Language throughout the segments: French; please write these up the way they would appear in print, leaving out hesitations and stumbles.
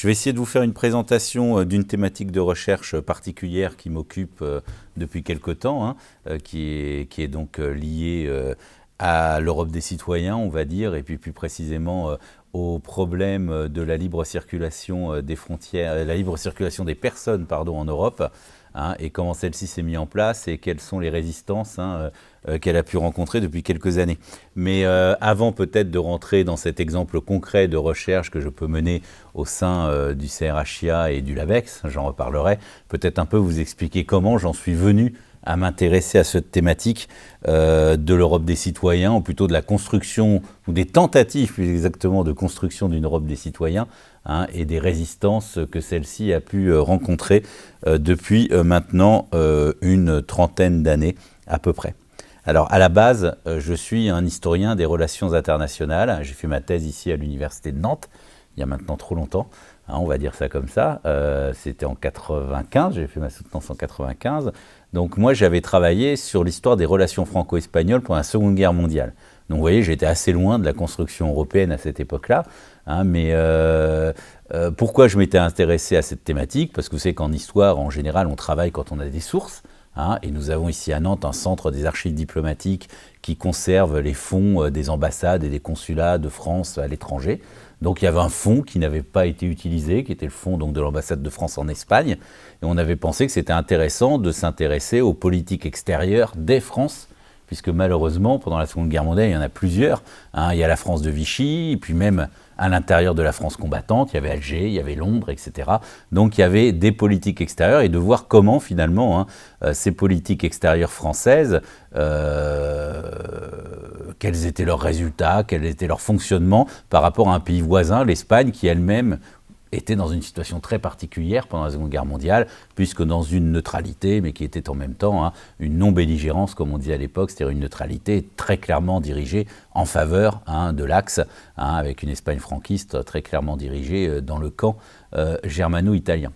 Je vais essayer de vous faire une présentation d'une thématique de recherche particulière qui m'occupe depuis quelque temps, qui est donc liée à l'Europe des citoyens, on va dire, et puis plus précisément au problème de la libre circulation des frontières, la libre circulation des personnes, pardon, en Europe, et comment celle-ci s'est mise en place et quelles sont les résistances qu'elle a pu rencontrer depuis quelques années. Mais avant peut-être de rentrer dans cet exemple concret de recherche que je peux mener au sein du CRHIA et du LABEX, j'en reparlerai, peut-être un peu vous expliquer comment j'en suis venu à m'intéresser à cette thématique de l'Europe des citoyens, ou plutôt de la construction, ou des tentatives plus exactement de construction d'une Europe des citoyens, et des résistances que celle-ci a pu rencontrer depuis maintenant une trentaine d'années à peu près. Alors à la base, je suis un historien des relations internationales. J'ai fait ma thèse ici à l'université de Nantes, il y a maintenant trop longtemps, on va dire ça comme ça. C'était en 95, j'ai fait ma soutenance en 95. Donc moi j'avais travaillé sur l'histoire des relations franco-espagnoles pendant la Seconde Guerre mondiale. Donc vous voyez, j'étais assez loin de la construction européenne à cette époque-là. Mais pourquoi je m'étais intéressé à cette thématique? Parce que vous savez qu'en histoire, en général, on travaille quand on a des sources. Et nous avons ici à Nantes un centre des archives diplomatiques qui conserve les fonds des ambassades et des consulats de France à l'étranger. Donc il y avait un fonds qui n'avait pas été utilisé, qui était le fonds donc, de l'ambassade de France en Espagne. Et on avait pensé que c'était intéressant de s'intéresser aux politiques extérieures des France, puisque malheureusement, pendant la Seconde Guerre mondiale, il y en a plusieurs. Il y a la France de Vichy, et puis même à l'intérieur de la France combattante, il y avait Alger, il y avait Londres, etc. Donc il y avait des politiques extérieures, et de voir comment finalement ces politiques extérieures françaises, quels étaient leurs résultats, quel était leur fonctionnement par rapport à un pays voisin, l'Espagne, qui elle-même était dans une situation très particulière pendant la Seconde Guerre mondiale, puisque dans une neutralité, mais qui était en même temps une non-belligérance, comme on disait à l'époque, c'est-à-dire une neutralité très clairement dirigée en faveur de l'Axe, avec une Espagne franquiste très clairement dirigée dans le camp germano-italien.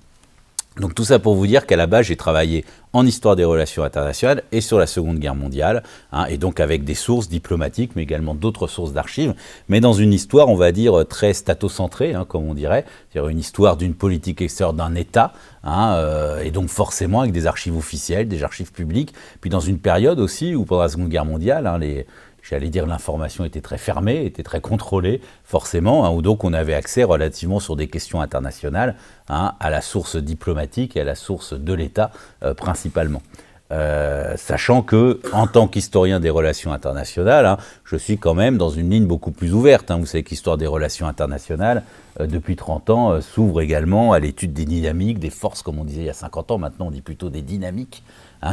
Donc tout ça pour vous dire qu'à la base, j'ai travaillé en histoire des relations internationales et sur la Seconde Guerre mondiale, et donc avec des sources diplomatiques, mais également d'autres sources d'archives, mais dans une histoire, on va dire, très statocentrée, comme on dirait, c'est-à-dire une histoire d'une politique extérieure d'un État, et donc forcément avec des archives officielles, des archives publiques, puis dans une période aussi où pendant la Seconde Guerre mondiale, j'allais dire l'information était très fermée, était très contrôlée, forcément, où donc on avait accès relativement sur des questions internationales à la source diplomatique et à la source de l'État principalement. Sachant que, en tant qu'historien des relations internationales, je suis quand même dans une ligne beaucoup plus ouverte. Vous savez que l'histoire des relations internationales, depuis 30 ans, s'ouvre également à l'étude des dynamiques, des forces, comme on disait il y a 50 ans, maintenant on dit plutôt des dynamiques,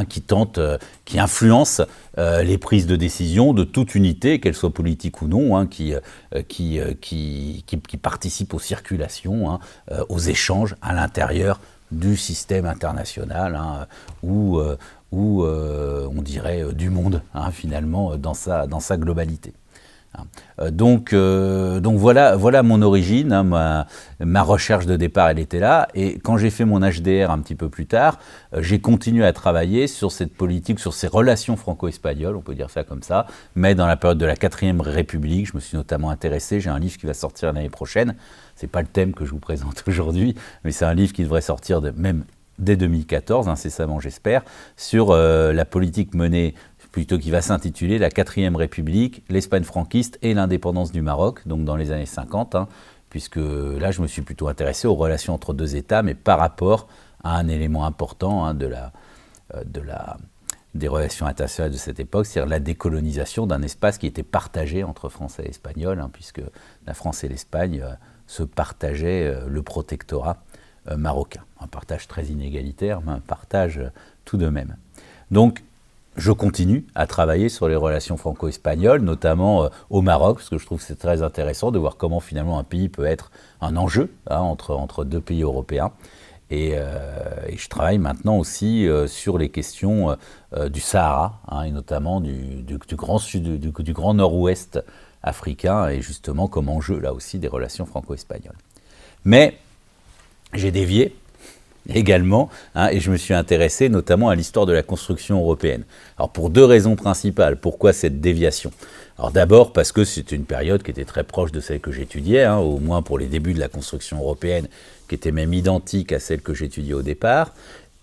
qui influencent les prises de décision de toute unité, qu'elle soit politique ou non, qui participent aux circulations, aux échanges à l'intérieur du système international, ou on dirait du monde, finalement, dans sa globalité. Donc voilà mon origine, ma recherche de départ, elle était là, et quand j'ai fait mon HDR un petit peu plus tard, j'ai continué à travailler sur cette politique, sur ces relations franco-espagnoles, on peut dire ça comme ça, mais dans la période de la 4e République, je me suis notamment intéressé, j'ai un livre qui va sortir l'année prochaine, c'est pas le thème que je vous présente aujourd'hui, mais c'est un livre qui devrait sortir même dès 2014, incessamment j'espère, sur la politique menée, plutôt qui va s'intituler La 4e République, l'Espagne franquiste et l'indépendance du Maroc, donc dans les années 50, puisque là je me suis plutôt intéressé aux relations entre deux États, mais par rapport à un élément important des relations internationales de cette époque, c'est-à-dire la décolonisation d'un espace qui était partagé entre Français et Espagnols, puisque la France et l'Espagne se partageaient le protectorat marocain. Un partage très inégalitaire, mais un partage tout de même. Donc, je continue à travailler sur les relations franco-espagnoles, notamment au Maroc, parce que je trouve que c'est très intéressant de voir comment finalement un pays peut être un enjeu entre deux pays européens. Et je travaille maintenant aussi sur les questions du Sahara, et notamment du grand sud, du grand nord-ouest africain, et justement comme enjeu là aussi des relations franco-espagnoles. Mais j'ai dévié également, et je me suis intéressé notamment à l'histoire de la construction européenne. Alors pour deux raisons principales. Pourquoi cette déviation? Alors d'abord parce que c'est une période qui était très proche de celle que j'étudiais, au moins pour les débuts de la construction européenne, qui était même identique à celle que j'étudiais au départ,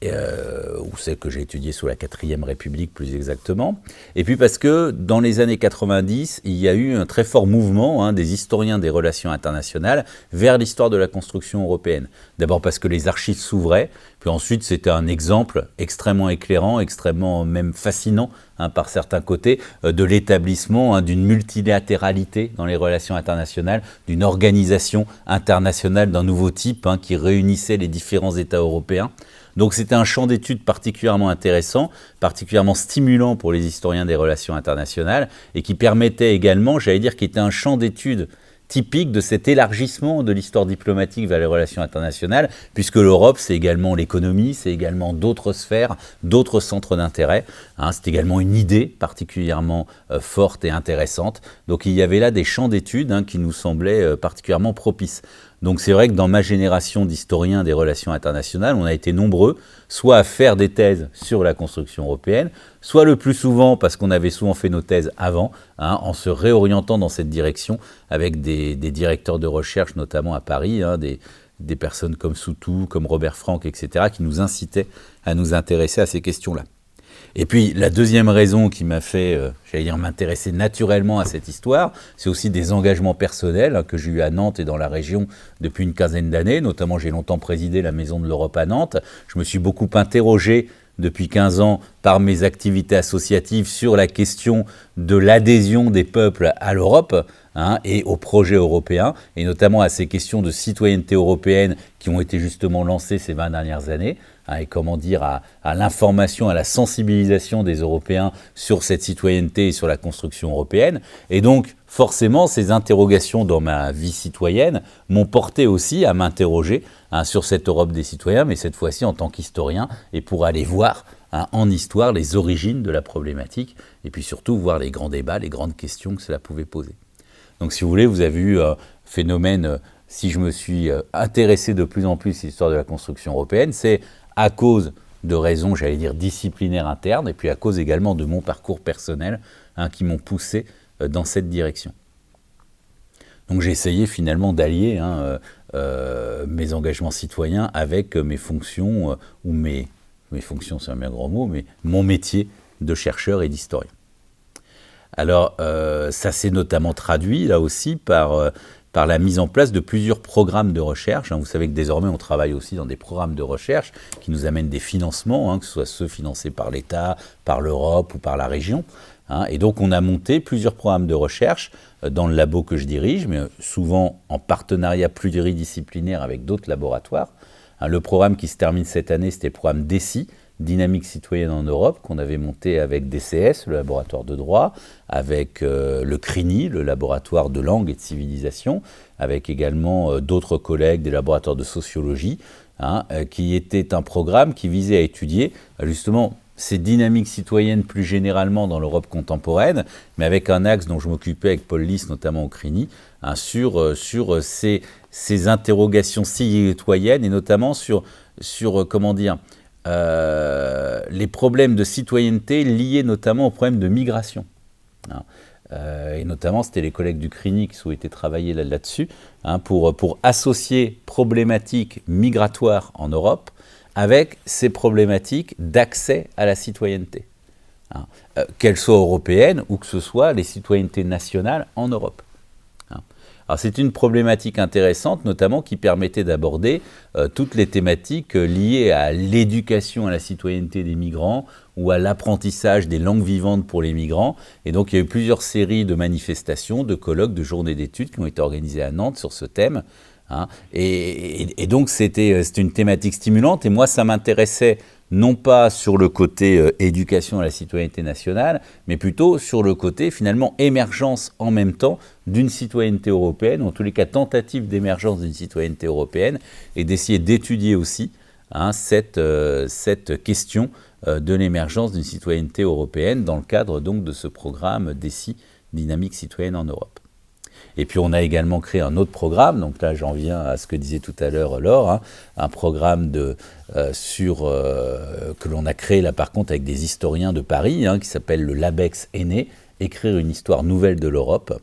ou celle que j'ai étudiée sous la 4e République plus exactement. Et puis parce que dans les années 90, il y a eu un très fort mouvement des historiens des relations internationales vers l'histoire de la construction européenne. D'abord parce que les archives s'ouvraient, puis ensuite c'était un exemple extrêmement éclairant, extrêmement même fascinant par certains côtés, de l'établissement d'une multilatéralité dans les relations internationales, d'une organisation internationale d'un nouveau type qui réunissait les différents États européens. Donc c'était un champ d'études particulièrement intéressant, particulièrement stimulant pour les historiens des relations internationales et qui permettait également, j'allais dire, qui était un champ d'études typique de cet élargissement de l'histoire diplomatique vers les relations internationales, puisque l'Europe, c'est également l'économie, c'est également d'autres sphères, d'autres centres d'intérêt. C'est également une idée particulièrement forte et intéressante. Donc il y avait là des champs d'études qui nous semblaient particulièrement propices. Donc c'est vrai que dans ma génération d'historiens des relations internationales, on a été nombreux, soit à faire des thèses sur la construction européenne, soit le plus souvent, parce qu'on avait souvent fait nos thèses avant, en se réorientant dans cette direction avec des directeurs de recherche, notamment à Paris, des personnes comme Soutou, comme Robert Frank, etc., qui nous incitaient à nous intéresser à ces questions-là. Et puis la deuxième raison qui m'a fait, m'intéresser naturellement à cette histoire, c'est aussi des engagements personnels que j'ai eus à Nantes et dans la région depuis une quinzaine d'années. Notamment, j'ai longtemps présidé la Maison de l'Europe à Nantes. Je me suis beaucoup interrogé depuis 15 ans par mes activités associatives sur la question de l'adhésion des peuples à l'Europe et au projet européen, et notamment à ces questions de citoyenneté européenne qui ont été justement lancées ces 20 dernières années, et comment dire, à l'information, à la sensibilisation des Européens sur cette citoyenneté et sur la construction européenne. Et donc, forcément, ces interrogations dans ma vie citoyenne m'ont porté aussi à m'interroger sur cette Europe des citoyens, mais cette fois-ci en tant qu'historien, et pour aller voir en histoire les origines de la problématique, et puis surtout voir les grands débats, les grandes questions que cela pouvait poser. Donc si vous voulez, vous avez eu un phénomène, si je me suis intéressé de plus en plus à l'histoire de la construction européenne, c'est à cause de raisons, j'allais dire, disciplinaires internes, et puis à cause également de mon parcours personnel, qui m'ont poussé dans cette direction. Donc j'ai essayé finalement d'allier mes engagements citoyens avec mes fonctions, ou mes fonctions, c'est un bien grand mot, mais mon métier de chercheur et d'historien. Alors, ça s'est notamment traduit, là aussi, par la mise en place de plusieurs programmes de recherche. Vous savez que désormais, on travaille aussi dans des programmes de recherche qui nous amènent des financements, que ce soit ceux financés par l'État, par l'Europe ou par la région. Et donc, on a monté plusieurs programmes de recherche dans le labo que je dirige, mais souvent en partenariat pluridisciplinaire avec d'autres laboratoires. Le programme qui se termine cette année, c'était le programme DECI, Dynamique citoyenne en Europe, qu'on avait monté avec DCS, le laboratoire de droit, avec le CRINI, le laboratoire de langue et de civilisation, avec également d'autres collègues des laboratoires de sociologie, qui était un programme qui visait à étudier justement ces dynamiques citoyennes plus généralement dans l'Europe contemporaine, mais avec un axe dont je m'occupais avec Paul Lys, notamment au CRINI, sur ces interrogations citoyennes et notamment sur comment dire, les problèmes de citoyenneté liés notamment aux problèmes de migration. Et notamment, c'était les collègues du CRINI qui souhaitaient travailler là-dessus, pour associer problématiques migratoires en Europe avec ces problématiques d'accès à la citoyenneté, qu'elles soient européennes ou que ce soit les citoyennetés nationales en Europe. Alors c'est une problématique intéressante, notamment qui permettait d'aborder toutes les thématiques liées à l'éducation à la citoyenneté des migrants ou à l'apprentissage des langues vivantes pour les migrants. Et donc il y a eu plusieurs séries de manifestations, de colloques, de journées d'études qui ont été organisées à Nantes sur ce thème. Et donc c'était une thématique stimulante et moi ça m'intéressait non pas sur le côté éducation à la citoyenneté nationale, mais plutôt sur le côté finalement émergence en même temps d'une citoyenneté européenne, ou en tous les cas tentative d'émergence d'une citoyenneté européenne, et d'essayer d'étudier aussi cette question de l'émergence d'une citoyenneté européenne dans le cadre donc de ce programme DECI, Dynamique citoyenne en Europe. Et puis on a également créé un autre programme, donc là j'en viens à ce que disait tout à l'heure Laure, un programme que l'on a créé là par contre avec des historiens de Paris, qui s'appelle le LABEX Aîné, écrire une histoire nouvelle de l'Europe,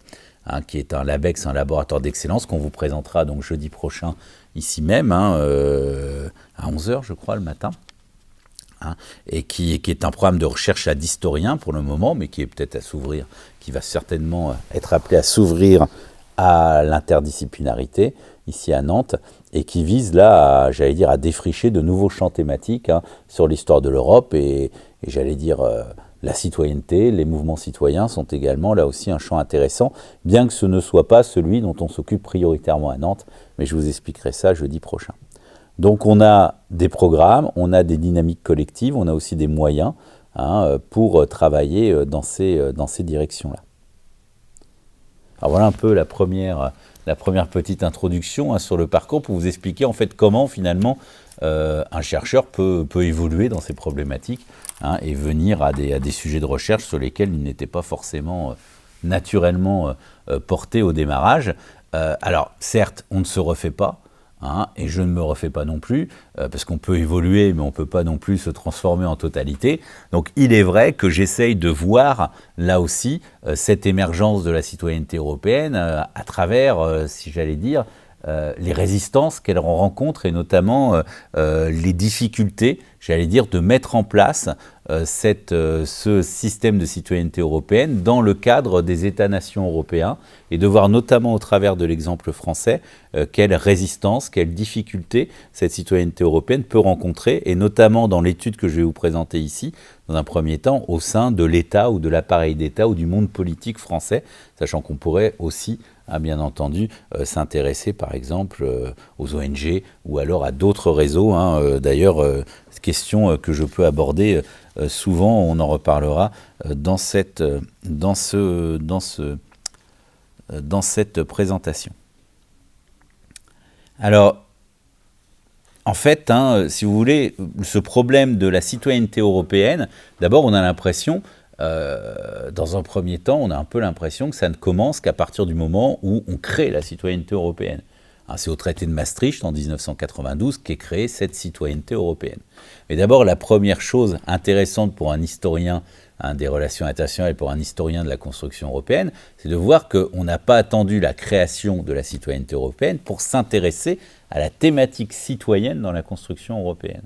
qui est un LABEX, un laboratoire d'excellence qu'on vous présentera donc jeudi prochain ici même, à 11 heures, je crois, le matin. Et qui est un programme de recherche d'historiens pour le moment, mais qui est peut-être à s'ouvrir, qui va certainement être appelé à s'ouvrir à l'interdisciplinarité, ici à Nantes, et qui vise là, à défricher de nouveaux champs thématiques sur l'histoire de l'Europe, et la citoyenneté, les mouvements citoyens sont également là aussi un champ intéressant, bien que ce ne soit pas celui dont on s'occupe prioritairement à Nantes, mais je vous expliquerai ça jeudi prochain. Donc on a des programmes, on a des dynamiques collectives, on a aussi des moyens pour travailler dans ces directions-là. Alors voilà un peu la première petite introduction sur le parcours pour vous expliquer en fait comment finalement un chercheur peut évoluer dans ces problématiques et venir à des sujets de recherche sur lesquels il n'était pas forcément naturellement porté au démarrage. Alors certes, on ne se refait pas. Et je ne me refais pas non plus, parce qu'on peut évoluer, mais on ne peut pas non plus se transformer en totalité. Donc il est vrai que j'essaye de voir, là aussi, cette émergence de la citoyenneté européenne à travers, les résistances qu'elle rencontre, et notamment les difficultés, de mettre en place ce système de citoyenneté européenne dans le cadre des États-nations européens, et de voir notamment au travers de l'exemple français quelles résistances, quelles difficultés cette citoyenneté européenne peut rencontrer, et notamment dans l'étude que je vais vous présenter ici, dans un premier temps, au sein de l'État ou de l'appareil d'État ou du monde politique français, sachant qu'on pourrait aussi, bien entendu, s'intéresser par exemple aux ONG ou alors à d'autres réseaux. D'ailleurs, question que je peux aborder souvent, on en reparlera dans cette présentation. Alors, en fait, si vous voulez, ce problème de la citoyenneté européenne, d'abord on a l'impression, dans un premier temps, on a un peu l'impression que ça ne commence qu'à partir du moment où on crée la citoyenneté européenne. C'est au traité de Maastricht en 1992 qu'est créée cette citoyenneté européenne. Mais d'abord, la première chose intéressante pour un historien des relations internationales et pour un historien de la construction européenne, c'est de voir qu'on n'a pas attendu la création de la citoyenneté européenne pour s'intéresser à la thématique citoyenne dans la construction européenne.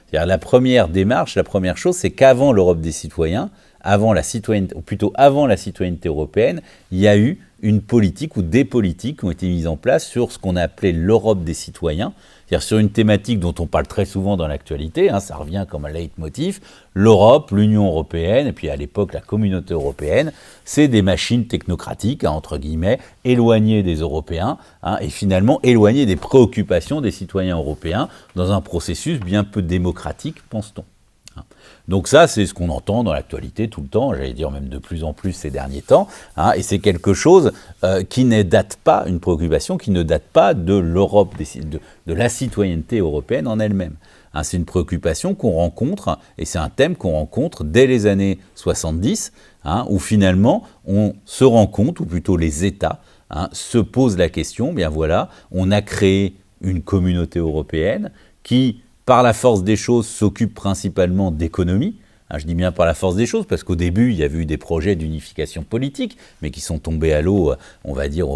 C'est-à-dire la première démarche, la première chose, c'est qu'avant l'Europe des citoyens, avant la citoyenneté européenne, il y a eu une politique ou des politiques qui ont été mises en place sur ce qu'on a appelé l'Europe des citoyens, c'est-à-dire sur une thématique dont on parle très souvent dans l'actualité, ça revient comme un leitmotiv, l'Europe, l'Union européenne, et puis à l'époque la communauté européenne, c'est des machines technocratiques, entre guillemets, éloignées des Européens, et finalement éloignées des préoccupations des citoyens européens, dans un processus bien peu démocratique, pense-t-on. Donc ça, c'est ce qu'on entend dans l'actualité tout le temps, même de plus en plus ces derniers temps, et c'est quelque chose qui ne date pas, une préoccupation qui ne date pas de l'Europe, de la citoyenneté européenne en elle-même. C'est une préoccupation qu'on rencontre, et c'est un thème qu'on rencontre dès les années 70, où finalement on se rend compte, ou plutôt les États se posent la question, bien voilà, on a créé une communauté européenne qui, par la force des choses, s'occupe principalement d'économie. Je dis bien par la force des choses, parce qu'au début, il y avait eu des projets d'unification politique, mais qui sont tombés à l'eau, on va dire,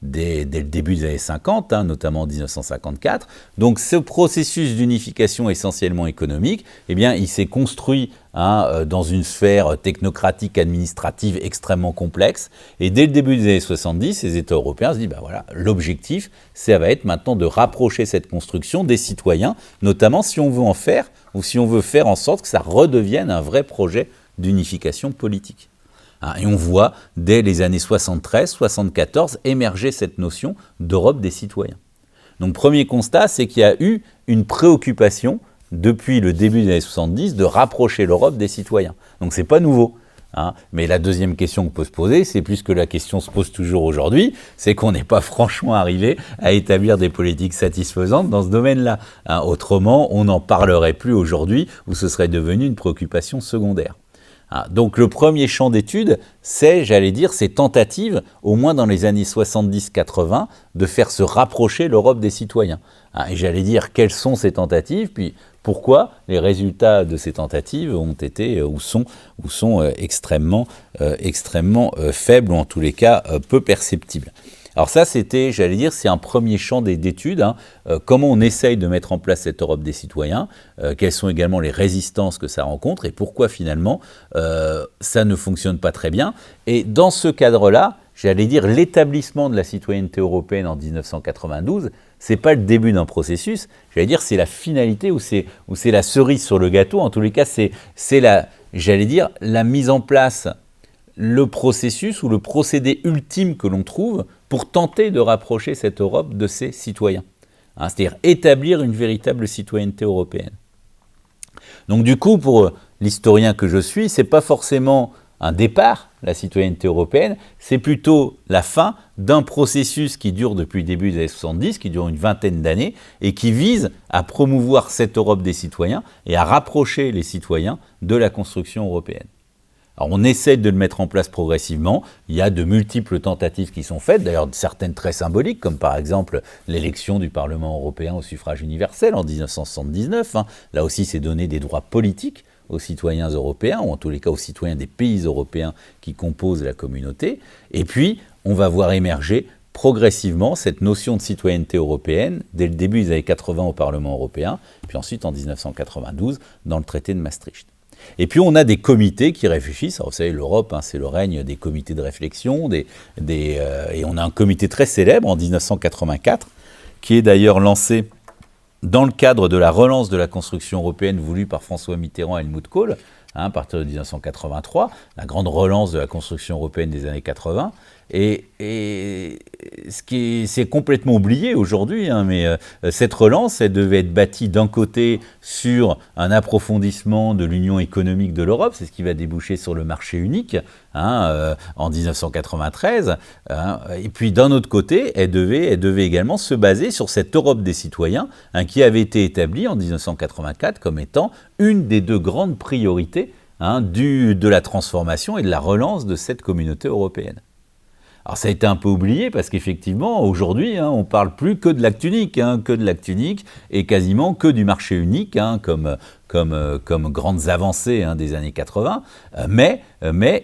dès le début des années 50, notamment en 1954. Donc ce processus d'unification essentiellement économique, il s'est construit dans une sphère technocratique, administrative extrêmement complexe. Et dès le début des années 70, les États européens se disent, l'objectif, ça va être maintenant de rapprocher cette construction des citoyens, notamment si on veut en faire, ou si on veut faire en sorte que ça redevienne un vrai projet d'unification politique. Et on voit, dès les années 73-74, émerger cette notion d'Europe des citoyens. Donc, premier constat, c'est qu'il y a eu une préoccupation, depuis le début des années 70, de rapprocher l'Europe des citoyens. Donc, c'est pas nouveau. Mais la deuxième question qu'on peut se poser, c'est plus que la question se pose toujours aujourd'hui, c'est qu'on n'est pas franchement arrivé à établir des politiques satisfaisantes dans ce domaine-là. Autrement, on n'en parlerait plus aujourd'hui, ou ce serait devenu une préoccupation secondaire. Donc le premier champ d'étude, c'est, ces tentatives, au moins dans les années 70-80, de faire se rapprocher l'Europe des citoyens. Et quelles sont ces tentatives, puis pourquoi les résultats de ces tentatives ont été ou sont extrêmement faibles, ou en tous les cas peu perceptibles. Alors ça, c'était, j'allais dire, c'est un premier champ d'études, hein, comment on essaye de mettre en place cette Europe des citoyens, quelles sont également les résistances que ça rencontre et pourquoi finalement ça ne fonctionne pas très bien. Et dans ce cadre-là, j'allais dire, l'établissement de la citoyenneté européenne en 1992, c'est pas le début d'un processus, j'allais dire, c'est la finalité ou c'est la cerise sur le gâteau. En tous les cas, c'est la, j'allais dire, la mise en place, le processus ou le procédé ultime que l'on trouve pour tenter de rapprocher cette Europe de ses citoyens. Hein, c'est-à-dire établir une véritable citoyenneté européenne. Donc du coup, pour l'historien que je suis, c'est pas forcément un départ, la citoyenneté européenne, c'est plutôt la fin d'un processus qui dure depuis le début des années 70, qui dure une vingtaine d'années, et qui vise à promouvoir cette Europe des citoyens et à rapprocher les citoyens de la construction européenne. Alors on essaie de le mettre en place progressivement, il y a de multiples tentatives qui sont faites, d'ailleurs certaines très symboliques, comme par exemple l'élection du Parlement européen au suffrage universel en 1979, hein. Là aussi c'est donner des droits politiques aux citoyens européens, ou en tous les cas aux citoyens des pays européens qui composent la communauté. Et puis, on va voir émerger progressivement cette notion de citoyenneté européenne dès le début des années 80 au Parlement européen, puis ensuite en 1992 dans le traité de Maastricht. Et puis on a des comités qui réfléchissent. Alors, vous savez, l'Europe, hein, c'est le règne des comités de réflexion, et on a un comité très célèbre en 1984, qui est d'ailleurs lancé dans le cadre de la relance de la construction européenne voulue par François Mitterrand et Helmut Kohl, hein, à partir de 1983, la grande relance de la construction européenne des années 80. Et c'est complètement oublié aujourd'hui, hein, mais cette relance, elle devait être bâtie d'un côté sur un approfondissement de l'union économique de l'Europe, c'est ce qui va déboucher sur le marché unique, hein, en 1993, hein, et puis d'un autre côté, elle devait également se baser sur cette Europe des citoyens, hein, qui avait été établie en 1984 comme étant une des deux grandes priorités, hein, de la transformation et de la relance de cette communauté européenne. Alors ça a été un peu oublié parce qu'effectivement, aujourd'hui, hein, on ne parle plus que de l'acte unique, hein, et quasiment que du marché unique, hein, comme grandes avancées, hein, des années 80. Mais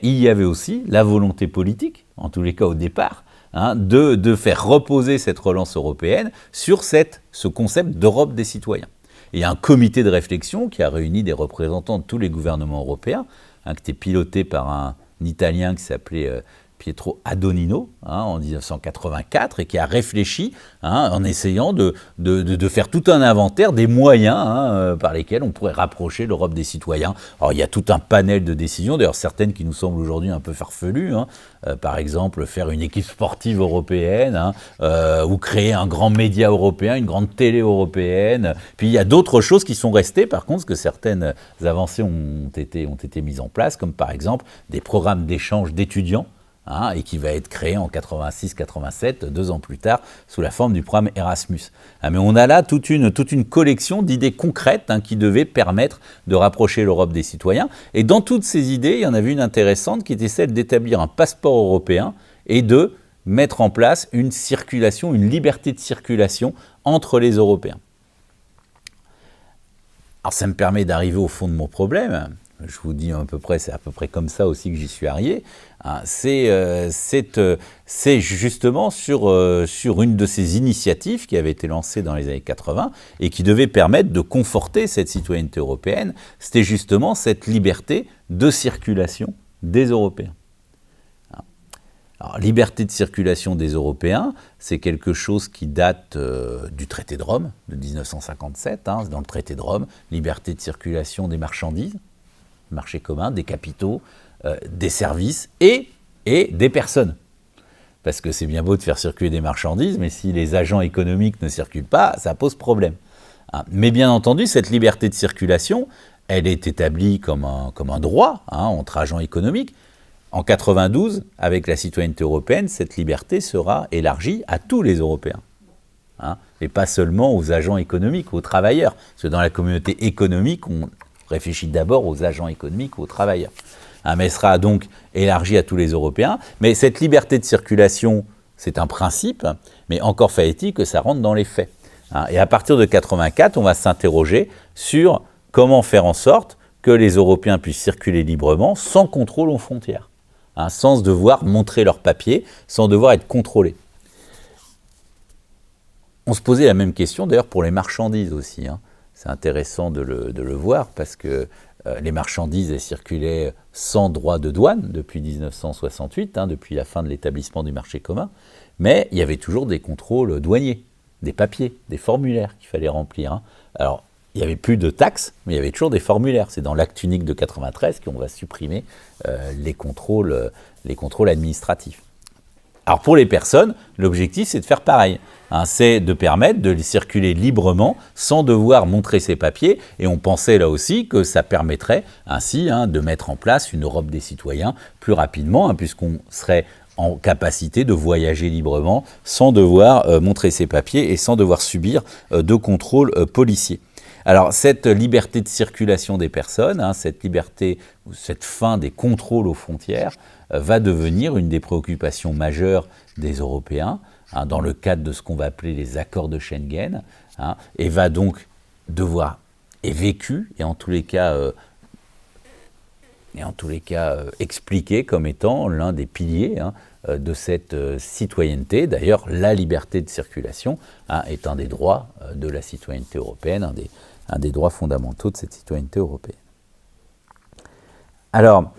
il y avait aussi la volonté politique, en tous les cas au départ, hein, de faire reposer cette relance européenne sur ce concept d'Europe des citoyens. Et il y a un comité de réflexion qui a réuni des représentants de tous les gouvernements européens, hein, qui était piloté par un Italien qui s'appelait Pietro Adonino, hein, en 1984, et qui a réfléchi, hein, en essayant de faire tout un inventaire des moyens, hein, par lesquels on pourrait rapprocher l'Europe des citoyens. Alors il y a tout un panel de décisions, d'ailleurs certaines qui nous semblent aujourd'hui un peu farfelues, hein, par exemple faire une équipe sportive européenne, hein, ou créer un grand média européen, une grande télé européenne. Puis il y a d'autres choses qui sont restées, par contre, que certaines avancées ont été mises en place, comme par exemple des programmes d'échange d'étudiants, hein, et qui va être créé en 86-87, 2 ans plus tard, sous la forme du programme Erasmus. Ah, mais on a là toute une collection d'idées concrètes, hein, qui devaient permettre de rapprocher l'Europe des citoyens. Et dans toutes ces idées, il y en avait une intéressante qui était celle d'établir un passeport européen et de mettre en place une circulation, une liberté de circulation entre les Européens. Alors ça me permet d'arriver au fond de mon problème. Je vous dis c'est à peu près comme ça aussi que j'y suis arrivé. Hein, c'est justement sur une de ces initiatives qui avait été lancée dans les années 80 et qui devait permettre de conforter cette citoyenneté européenne. C'était justement cette liberté de circulation des Européens. Alors, liberté de circulation des Européens, c'est quelque chose qui date du traité de Rome de 1957. Hein, dans le traité de Rome, liberté de circulation des marchandises, marché commun, des capitaux, des services et des personnes. Parce que c'est bien beau de faire circuler des marchandises, mais si les agents économiques ne circulent pas, ça pose problème. Hein. Mais bien entendu, cette liberté de circulation, elle est établie comme un droit, hein, entre agents économiques. En 92, avec la citoyenneté européenne, cette liberté sera élargie à tous les Européens. Hein, et pas seulement aux agents économiques, aux travailleurs. Parce que dans la communauté économique, on réfléchit d'abord aux agents économiques ou aux travailleurs. Hein, mais elle sera donc élargie à tous les Européens. Mais cette liberté de circulation, c'est un principe, mais encore fallait-il que ça rentre dans les faits. Hein, et à partir de 84, on va s'interroger sur comment faire en sorte que les Européens puissent circuler librement sans contrôle aux frontières, hein, sans devoir montrer leurs papiers, sans devoir être contrôlés. On se posait la même question d'ailleurs pour les marchandises aussi, hein. C'est intéressant de le voir parce que les marchandises elles circulaient sans droit de douane depuis 1968, hein, depuis la fin de l'établissement du marché commun, mais il y avait toujours des contrôles douaniers, des papiers, des formulaires qu'il fallait remplir, hein. Alors, il n'y avait plus de taxes, mais il y avait toujours des formulaires. C'est dans l'acte unique de 93 qu'on va supprimer les contrôles administratifs. Alors pour les personnes, l'objectif c'est de faire pareil, hein, c'est de permettre de circuler librement sans devoir montrer ses papiers, et on pensait là aussi que ça permettrait ainsi, hein, de mettre en place une Europe des citoyens plus rapidement, hein, puisqu'on serait en capacité de voyager librement sans devoir montrer ses papiers et sans devoir subir de contrôles policiers. Alors cette liberté de circulation des personnes, hein, cette liberté, cette fin des contrôles aux frontières va devenir une des préoccupations majeures des Européens, hein, dans le cadre de ce qu'on va appeler les accords de Schengen, hein, et va donc devoir, est vécu, et en tous les cas expliqué comme étant l'un des piliers, hein, de cette citoyenneté. D'ailleurs, la liberté de circulation, hein, est un des droits de la citoyenneté européenne, un des droits fondamentaux de cette citoyenneté européenne. Alors,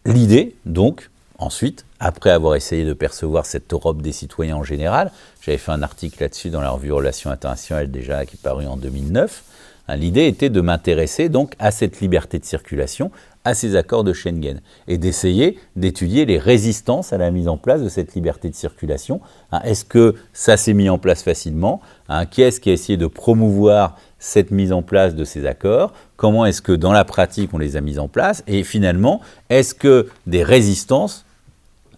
l'idée, donc, ensuite, après avoir essayé de percevoir cette Europe des citoyens en général, j'avais fait un article là-dessus dans la revue Relations internationales déjà, qui est paru en 2009, hein, l'idée était de m'intéresser donc à cette liberté de circulation, à ces accords de Schengen, et d'essayer d'étudier les résistances à la mise en place de cette liberté de circulation. Hein, est-ce que ça s'est mis en place facilement, hein, qui est-ce qui a essayé de promouvoir cette mise en place de ces accords? Comment est-ce que dans la pratique on les a mis en place? Et finalement, est-ce que des résistances,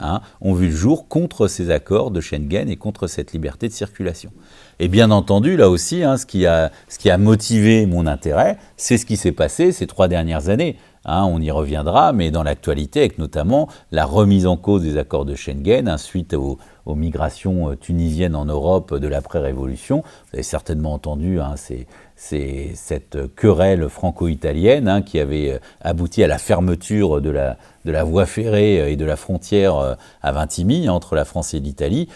hein, ont vu le jour contre ces accords de Schengen et contre cette liberté de circulation? Et bien entendu, là aussi, hein, ce qui a motivé mon intérêt, c'est ce qui s'est passé ces 3 dernières années. Hein, on y reviendra, mais dans l'actualité, avec notamment la remise en cause des accords de Schengen, hein, suite aux migrations tunisiennes en Europe de l'après-révolution. Vous avez certainement entendu, hein, c'est cette querelle franco-italienne, hein, qui avait abouti à la fermeture de la voie ferrée et de la frontière à Vintimille, entre la France et l'Italie.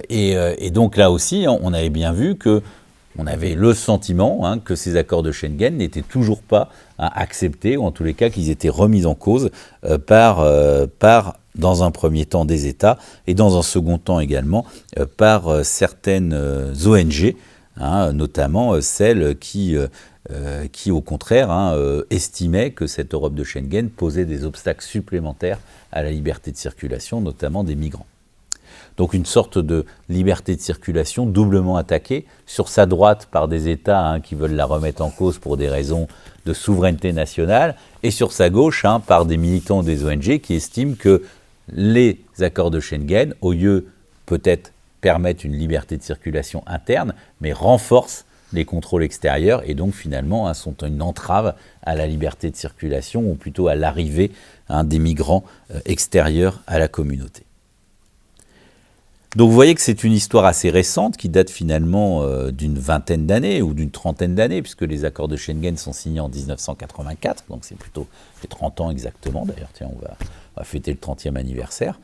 Et donc là aussi, on avait bien vu que on avait le sentiment, hein, que ces accords de Schengen n'étaient toujours pas, hein, acceptés, ou en tous les cas qu'ils étaient remis en cause par, dans un premier temps, des États, et dans un second temps également par certaines ONG, hein, notamment celles qui au contraire, hein, estimaient que cette Europe de Schengen posait des obstacles supplémentaires à la liberté de circulation, notamment des migrants. Donc une sorte de liberté de circulation doublement attaquée, sur sa droite par des États, hein, qui veulent la remettre en cause pour des raisons de souveraineté nationale, et sur sa gauche, hein, par des militants des ONG qui estiment que les accords de Schengen, au lieu peut-être permettre une liberté de circulation interne, mais renforcent les contrôles extérieurs, et donc finalement, hein, sont une entrave à la liberté de circulation, ou plutôt à l'arrivée, hein, des migrants extérieurs à la communauté. Donc vous voyez que c'est une histoire assez récente qui date finalement d'une vingtaine d'années ou d'une trentaine d'années, puisque les accords de Schengen sont signés en 1984, donc c'est plutôt les 30 ans exactement. D'ailleurs, tiens, on va fêter le 30e anniversaire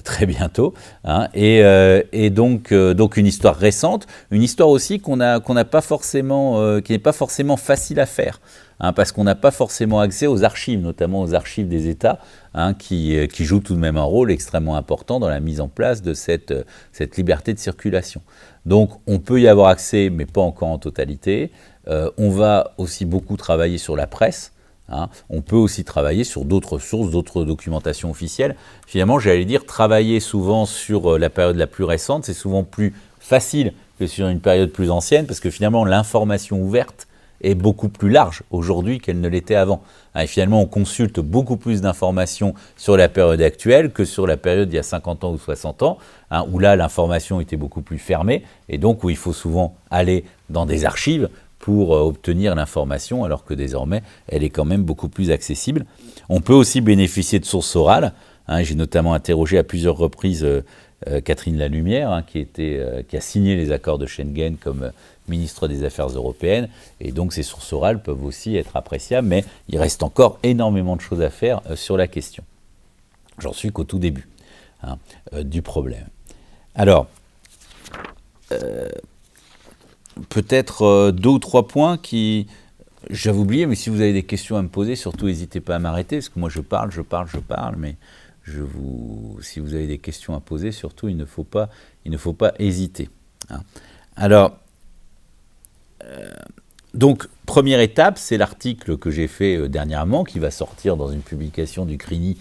très bientôt, hein. Et donc une histoire récente, une histoire aussi qu'on n'a pas forcément, qui n'est pas forcément facile à faire, hein, parce qu'on n'a pas forcément accès aux archives, notamment aux archives des États, hein, qui jouent tout de même un rôle extrêmement important dans la mise en place de cette liberté de circulation. Donc on peut y avoir accès, mais pas encore en totalité. On va aussi beaucoup travailler sur la presse. Hein. On peut aussi travailler sur d'autres sources, d'autres documentations officielles. Finalement, j'allais dire, travailler souvent sur la période la plus récente, c'est souvent plus facile que sur une période plus ancienne, parce que finalement, l'information ouverte est beaucoup plus large aujourd'hui qu'elle ne l'était avant. Et finalement, on consulte beaucoup plus d'informations sur la période actuelle que sur la période d'il y a 50 ans ou 60 ans, hein, où là, l'information était beaucoup plus fermée, et donc où il faut souvent aller dans des archives pour obtenir l'information, alors que désormais, elle est quand même beaucoup plus accessible. On peut aussi bénéficier de sources orales. Hein, j'ai notamment interrogé à plusieurs reprises Catherine Lalumière, hein, qui a signé les accords de Schengen comme ministre des Affaires européennes, et donc ces sources orales peuvent aussi être appréciables, mais il reste encore énormément de choses à faire sur la question. J'en suis qu'au tout début, hein, du problème. Alors, peut-être 2 ou 3 points qui... J'avais oublié, mais si vous avez des questions à me poser, surtout n'hésitez pas à m'arrêter, parce que moi je parle, mais si vous avez des questions à poser, surtout il ne faut pas hésiter. Hein. Alors, donc, première étape, c'est l'article que j'ai fait dernièrement, qui va sortir dans une publication du CRINI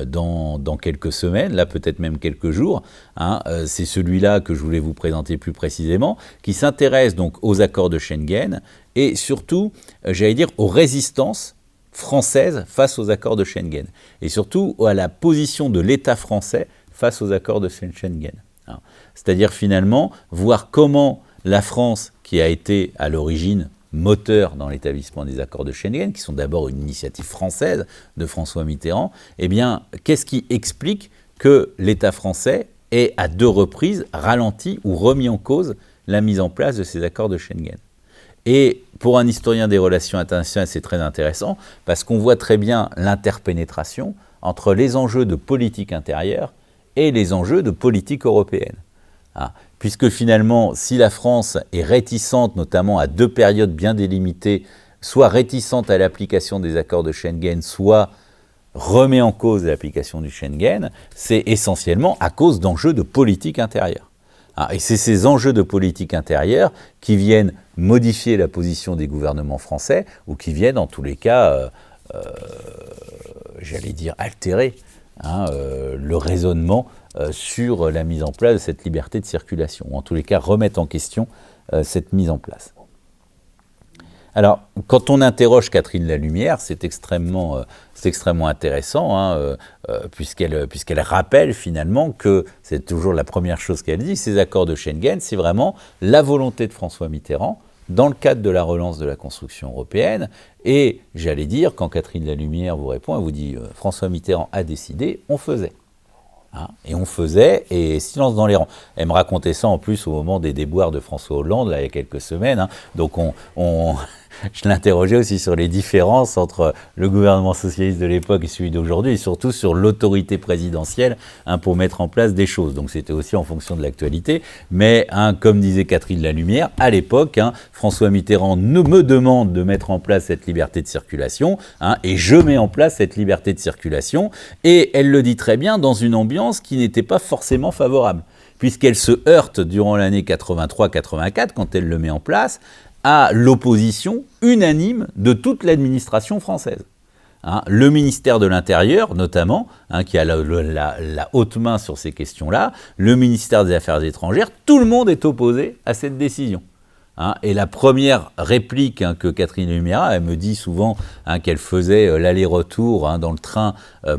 dans quelques semaines, là peut-être même quelques jours. Hein, c'est celui-là que je voulais vous présenter plus précisément, qui s'intéresse donc aux accords de Schengen et surtout, j'allais dire, aux résistances françaises face aux accords de Schengen. Et surtout à la position de l'État français face aux accords de Schengen. Hein. C'est-à-dire finalement, voir comment la France, qui a été à l'origine moteur dans l'établissement des accords de Schengen, qui sont d'abord une initiative française de François Mitterrand, eh bien, qu'est-ce qui explique que l'État français ait à 2 reprises ralenti ou remis en cause la mise en place de ces accords de Schengen? Et pour un historien des relations internationales, c'est très intéressant, parce qu'on voit très bien l'interpénétration entre les enjeux de politique intérieure et les enjeux de politique européenne. Hein. Puisque finalement, si la France est réticente, notamment à 2 périodes bien délimitées, soit réticente à l'application des accords de Schengen, soit remet en cause l'application du Schengen, c'est essentiellement à cause d'enjeux de politique intérieure. Et c'est ces enjeux de politique intérieure qui viennent modifier la position des gouvernements français, ou qui viennent en tous les cas, j'allais dire, altérer le raisonnement sur la mise en place de cette liberté de circulation, ou en tous les cas remettre en question cette mise en place. Alors, quand on interroge Catherine Lalumière, c'est extrêmement intéressant, puisqu'elle rappelle finalement que, c'est toujours la première chose qu'elle dit, ces accords de Schengen, c'est vraiment la volonté de François Mitterrand, dans le cadre de la relance de la construction européenne, et j'allais dire, quand Catherine Lalumière vous répond, elle vous dit « François Mitterrand a décidé, on faisait ». Et on faisait, et silence dans les rangs. Elle me racontait ça en plus au moment des déboires de François Hollande, là, il y a quelques semaines. Donc je l'interrogeais aussi sur les différences entre le gouvernement socialiste de l'époque et celui d'aujourd'hui, et surtout sur l'autorité présidentielle pour mettre en place des choses. Donc c'était aussi en fonction de l'actualité. Mais comme disait Catherine Lalumière, à l'époque, François Mitterrand me demande de mettre en place cette liberté de circulation, et je mets en place cette liberté de circulation. Et elle le dit très bien dans une ambiance qui n'était pas forcément favorable, puisqu'elle se heurte durant l'année 83-84, quand elle le met en place, à l'opposition unanime de toute l'administration française. Le ministère de l'Intérieur, notamment, qui a la haute main sur ces questions-là, le ministère des Affaires étrangères, tout le monde est opposé à cette décision. Et la première réplique que Catherine Lalumière, elle me dit souvent qu'elle faisait l'aller-retour dans le train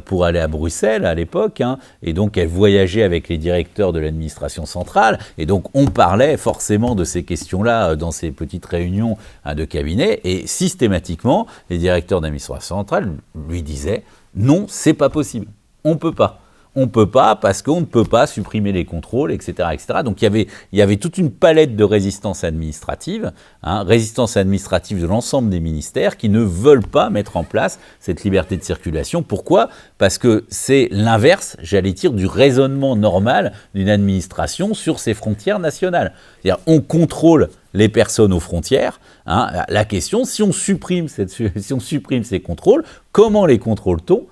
pour aller à Bruxelles à l'époque, et donc elle voyageait avec les directeurs de l'administration centrale, et donc on parlait forcément de ces questions-là dans ces petites réunions de cabinet, et systématiquement, les directeurs d'administration centrale lui disaient « Non, c'est pas possible, on peut pas ». On ne peut pas parce qu'on ne peut pas supprimer les contrôles, etc. etc. Donc il y avait toute une palette de résistance administrative, résistance administrative de l'ensemble des ministères qui ne veulent pas mettre en place cette liberté de circulation. Pourquoi ? Parce que c'est l'inverse, j'allais dire, du raisonnement normal d'une administration sur ses frontières nationales. C'est-à-dire on contrôle les personnes aux frontières. La question, si on supprime ces contrôles, comment les contrôle-t-on ?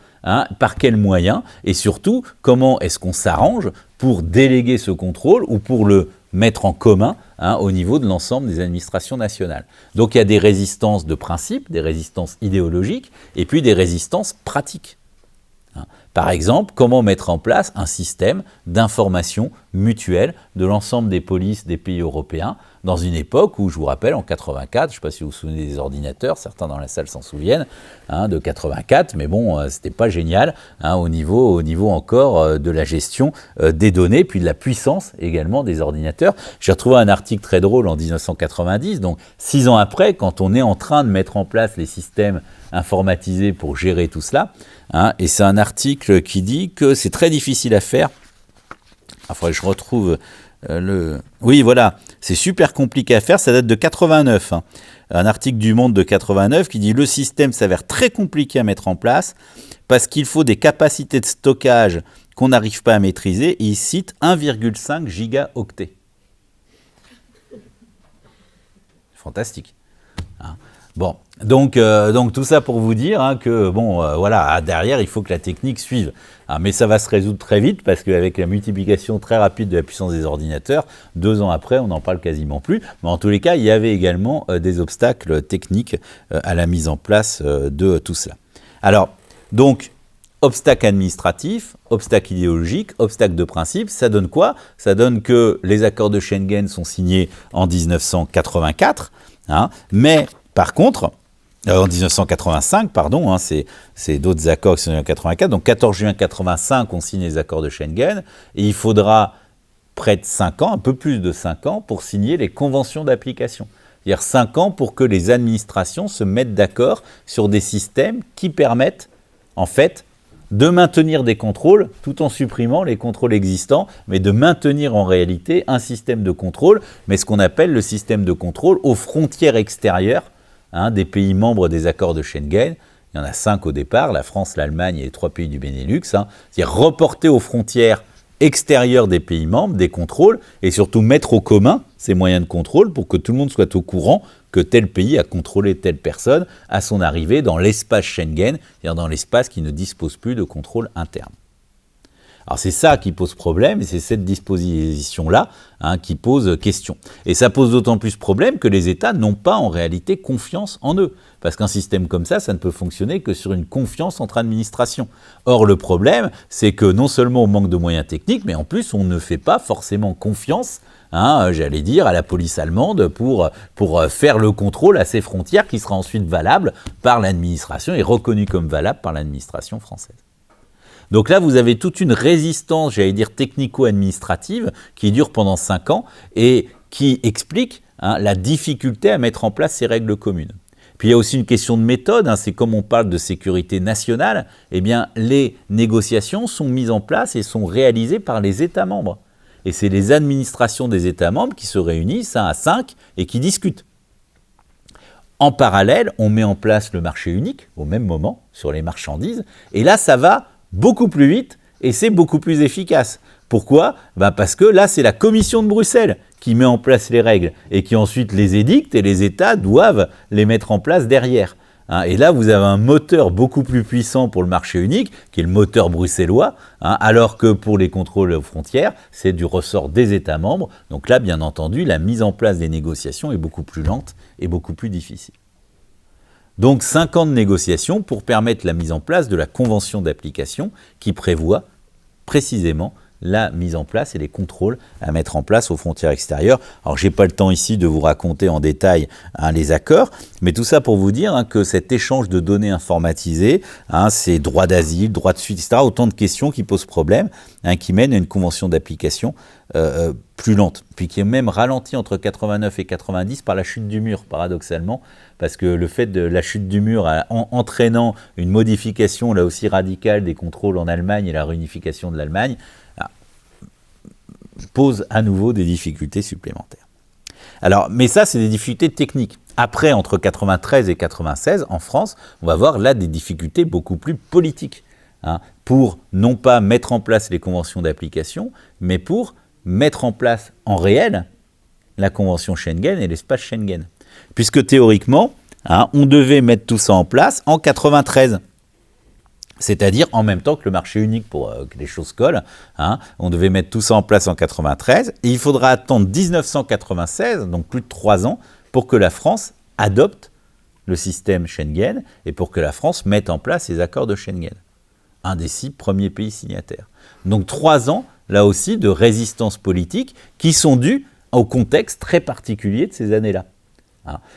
Par quels moyens, et surtout, comment est-ce qu'on s'arrange pour déléguer ce contrôle ou pour le mettre en commun au niveau de l'ensemble des administrations nationales. Donc il y a des résistances de principe, des résistances idéologiques, et puis des résistances pratiques. Par exemple, comment mettre en place un système d'information mutuelle de l'ensemble des polices des pays européens dans une époque où, je vous rappelle, en 84, je ne sais pas si vous vous souvenez des ordinateurs, certains dans la salle s'en souviennent, de 84, mais bon, c'était pas génial au niveau encore de la gestion des données, puis de la puissance également des ordinateurs. J'ai retrouvé un article très drôle en 1990, donc 6 ans après, quand on est en train de mettre en place les systèmes informatisés pour gérer tout cela, et c'est un article qui dit que c'est très difficile à faire. Il faudrait que je retrouve Oui, voilà, c'est super compliqué à faire, ça date de 89. Un article du Monde de 89 qui dit « Le système s'avère très compliqué à mettre en place parce qu'il faut des capacités de stockage qu'on n'arrive pas à maîtriser. » Et il cite 1,5 gigaoctets. fantastique. Hein. Bon, donc tout ça pour vous dire que, voilà, derrière, il faut que la technique suive. Mais ça va se résoudre très vite parce qu'avec la multiplication très rapide de la puissance des ordinateurs, 2 ans après, on n'en parle quasiment plus. Mais en tous les cas, il y avait également des obstacles techniques à la mise en place de tout cela. Alors, donc, obstacle administratif, obstacle idéologique, obstacle de principe, ça donne quoi? Ça donne que les accords de Schengen sont signés en 1984, mais par contre, en 1985, pardon, c'est d'autres accords qui sont en 1984, donc 14 juin 1985, on signe les accords de Schengen, et il faudra près de 5 ans, un peu plus de 5 ans, pour signer les conventions d'application. C'est-à-dire 5 ans pour que les administrations se mettent d'accord sur des systèmes qui permettent, en fait, de maintenir des contrôles tout en supprimant les contrôles existants, mais de maintenir en réalité un système de contrôle, mais ce qu'on appelle le système de contrôle aux frontières extérieures des pays membres des accords de Schengen. Il y en a 5 au départ, la France, l'Allemagne et les 3 pays du Benelux. C'est-à-dire reporter aux frontières extérieures des pays membres des contrôles et surtout mettre au commun ces moyens de contrôle pour que tout le monde soit au courant que tel pays a contrôlé telle personne à son arrivée dans l'espace Schengen, c'est-à-dire dans l'espace qui ne dispose plus de contrôle interne. Alors c'est ça qui pose problème, et c'est cette disposition-là qui pose question. Et ça pose d'autant plus problème que les États n'ont pas en réalité confiance en eux. Parce qu'un système comme ça ne peut fonctionner que sur une confiance entre administrations. Or le problème, c'est que non seulement on manque de moyens techniques, mais en plus on ne fait pas forcément confiance, j'allais dire, à la police allemande pour faire le contrôle à ces frontières qui sera ensuite valable par l'administration et reconnu comme valable par l'administration française. Donc là, vous avez toute une résistance, j'allais dire, technico-administrative qui dure pendant 5 ans et qui explique la difficulté à mettre en place ces règles communes. Puis il y a aussi une question de méthode, c'est comme on parle de sécurité nationale, eh bien les négociations sont mises en place et sont réalisées par les États membres. Et c'est les administrations des États membres qui se réunissent à 5 et qui discutent. En parallèle, on met en place le marché unique au même moment sur les marchandises, et là ça va beaucoup plus vite et c'est beaucoup plus efficace. Pourquoi ? Parce que là, c'est la Commission de Bruxelles qui met en place les règles et qui ensuite les édicte et les États doivent les mettre en place derrière. Et là, vous avez un moteur beaucoup plus puissant pour le marché unique, qui est le moteur bruxellois, alors que pour les contrôles aux frontières, c'est du ressort des États membres. Donc là, bien entendu, la mise en place des négociations est beaucoup plus lente et beaucoup plus difficile. Donc 5 ans de négociations pour permettre la mise en place de la convention d'application qui prévoit précisément la mise en place et les contrôles à mettre en place aux frontières extérieures. Alors je n'ai pas le temps ici de vous raconter en détail les accords, mais tout ça pour vous dire que cet échange de données informatisées, ces droits d'asile, droits de suite, etc., autant de questions qui posent problème, qui mènent à une convention d'application plus lente, puis qui est même ralentie entre 89 et 90 par la chute du mur, paradoxalement, parce que le fait de la chute du mur entraînant une modification là aussi radicale des contrôles en Allemagne et la réunification de l'Allemagne, pose à nouveau des difficultés supplémentaires. Alors, mais ça, c'est des difficultés techniques. Après, entre 93 et 96, en France, on va voir là des difficultés beaucoup plus politiques, pour non pas mettre en place les conventions d'application, mais pour mettre en place en réel la convention Schengen et l'espace Schengen. Puisque théoriquement, on devait mettre tout ça en place en 93. C'est-à-dire en même temps que le marché unique pour que les choses collent. On devait mettre tout ça en place en 93 et il faudra attendre 1996, donc plus de 3 ans, pour que la France adopte le système Schengen et pour que la France mette en place les accords de Schengen. Un des 6 premiers pays signataires. Donc 3 ans, là aussi, de résistance politique qui sont dus au contexte très particulier de ces années-là.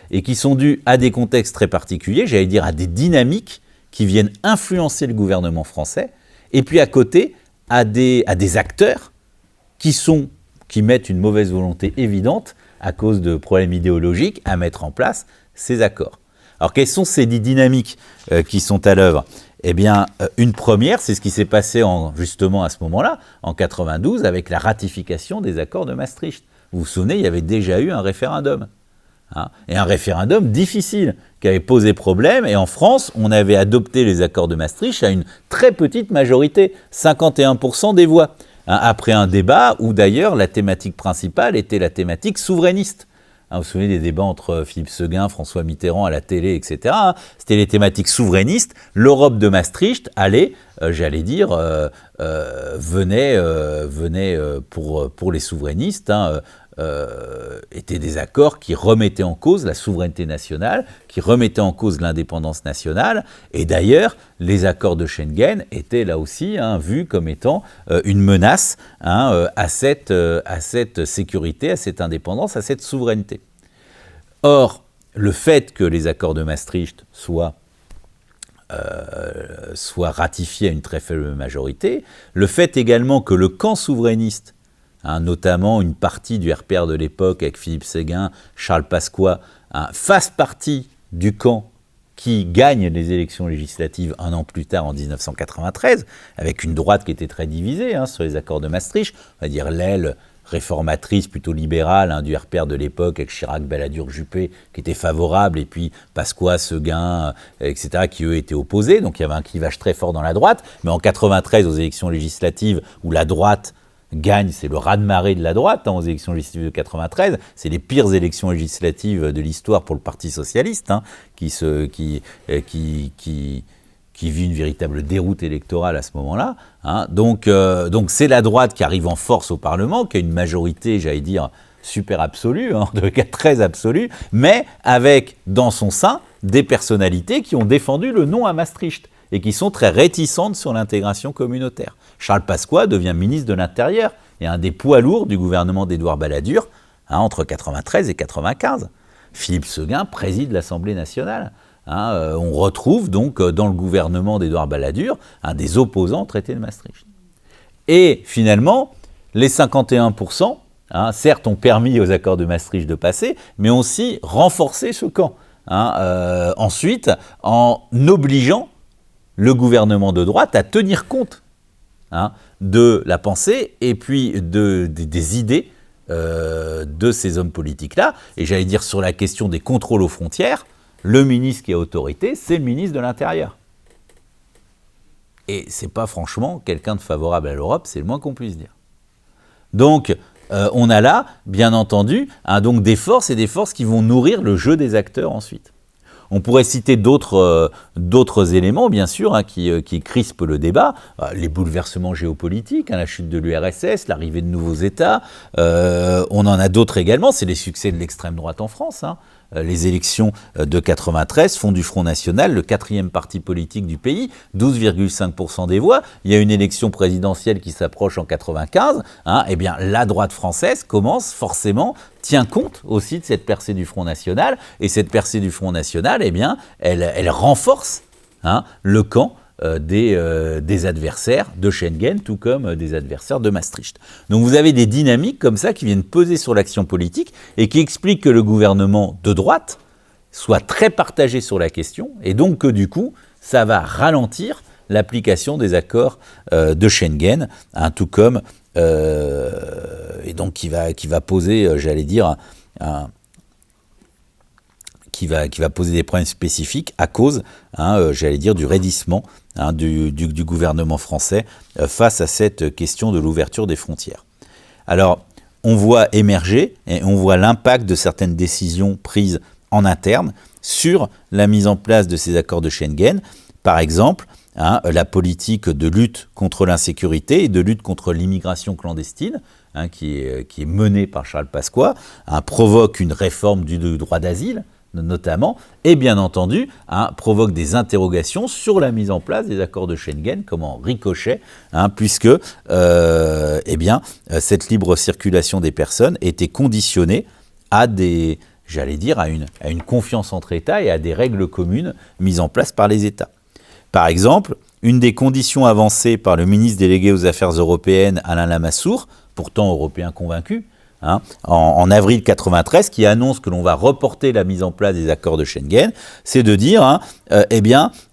Et qui sont dus à des contextes très particuliers, j'allais dire à des dynamiques qui viennent influencer le gouvernement français, et puis à côté, à des acteurs qui mettent une mauvaise volonté évidente, à cause de problèmes idéologiques, à mettre en place ces accords. Alors, quelles sont ces dynamiques qui sont à l'œuvre ? Eh bien, une première, c'est ce qui s'est passé justement à ce moment-là, en 92, avec la ratification des accords de Maastricht. Vous vous souvenez, il y avait déjà eu un référendum. Et un référendum difficile, qui avait posé problème. Et en France, on avait adopté les accords de Maastricht à une très petite majorité, 51% des voix. Après un débat où d'ailleurs la thématique principale était la thématique souverainiste. Vous vous souvenez des débats entre Philippe Séguin, François Mitterrand à la télé, etc. C'était les thématiques souverainistes. L'Europe de Maastricht allait, venait pour les souverainistes, étaient des accords qui remettaient en cause la souveraineté nationale, qui remettaient en cause l'indépendance nationale. Et d'ailleurs, les accords de Schengen étaient là aussi vus comme étant une menace à cette sécurité, à cette indépendance, à cette souveraineté. Or, le fait que les accords de Maastricht soient ratifiés à une très faible majorité, le fait également que le camp souverainiste, notamment une partie du RPR de l'époque avec Philippe Séguin, Charles Pasqua, fasse partie du camp qui gagne les élections législatives un an plus tard, en 1993, avec une droite qui était très divisée sur les accords de Maastricht, on va dire l'aile réformatrice, plutôt libérale du RPR de l'époque, avec Chirac, Balladur, Juppé, qui était favorable, et puis Pasqua, Séguin, etc., qui eux étaient opposés. Donc il y avait un clivage très fort dans la droite. Mais en 93, aux élections législatives, où la droite gagne, c'est le raz-de-marée de la droite aux élections législatives de 93, c'est les pires élections législatives de l'histoire pour le Parti socialiste, qui vit une véritable déroute électorale à ce moment-là. Donc c'est la droite qui arrive en force au Parlement, qui a une majorité, j'allais dire, super absolue, en tout cas très absolue, mais avec dans son sein des personnalités qui ont défendu le non à Maastricht et qui sont très réticentes sur l'intégration communautaire. Charles Pasqua devient ministre de l'Intérieur et un des poids lourds du gouvernement d'Édouard Balladur entre 93 et 95. Philippe Séguin préside l'Assemblée nationale. On retrouve donc dans le gouvernement d'Édouard Balladur un des opposants au traité de Maastricht. Et finalement, les 51%, certes, ont permis aux accords de Maastricht de passer, mais ont aussi renforcé ce camp. Ensuite, en obligeant le gouvernement de droite à tenir compte de la pensée et puis des idées de ces hommes politiques-là. Et j'allais dire sur la question des contrôles aux frontières, le ministre qui a autorité, c'est le ministre de l'Intérieur. Et c'est pas franchement quelqu'un de favorable à l'Europe, c'est le moins qu'on puisse dire. Donc, on a là, bien entendu, donc des forces et des forces qui vont nourrir le jeu des acteurs ensuite. On pourrait citer d'autres éléments, bien sûr, qui crispent le débat. Les bouleversements géopolitiques, la chute de l'URSS, l'arrivée de nouveaux États. On en a d'autres également. C'est les succès de l'extrême droite en France. Les élections de 93 font du Front National le 4e parti politique du pays, 12,5% des voix. Il y a une élection présidentielle qui s'approche en 95. Eh bien, la droite française commence forcément, tient compte aussi de cette percée du Front National. Et cette percée du Front National, eh bien, elle renforce le camp des adversaires de Schengen, tout comme des adversaires de Maastricht. Donc vous avez des dynamiques comme ça qui viennent peser sur l'action politique et qui expliquent que le gouvernement de droite soit très partagé sur la question et donc que du coup, ça va ralentir l'application des accords de Schengen, tout comme, et donc qui va poser, j'allais dire, qui va poser des problèmes spécifiques à cause, j'allais dire, du raidissement du gouvernement français face à cette question de l'ouverture des frontières. Alors, on voit émerger et on voit l'impact de certaines décisions prises en interne sur la mise en place de ces accords de Schengen. Par exemple, la politique de lutte contre l'insécurité et de lutte contre l'immigration clandestine, qui est menée par Charles Pasqua, provoque une réforme du droit d'asile, notamment, et bien entendu, provoque des interrogations sur la mise en place des accords de Schengen, comme en ricochet, puisque cette libre circulation des personnes était conditionnée à une confiance entre États et à des règles communes mises en place par les États. Par exemple, une des conditions avancées par le ministre délégué aux Affaires européennes, Alain Lamassoure, pourtant européen convaincu, en avril 1993, qui annonce que l'on va reporter la mise en place des accords de Schengen, c'est de dire,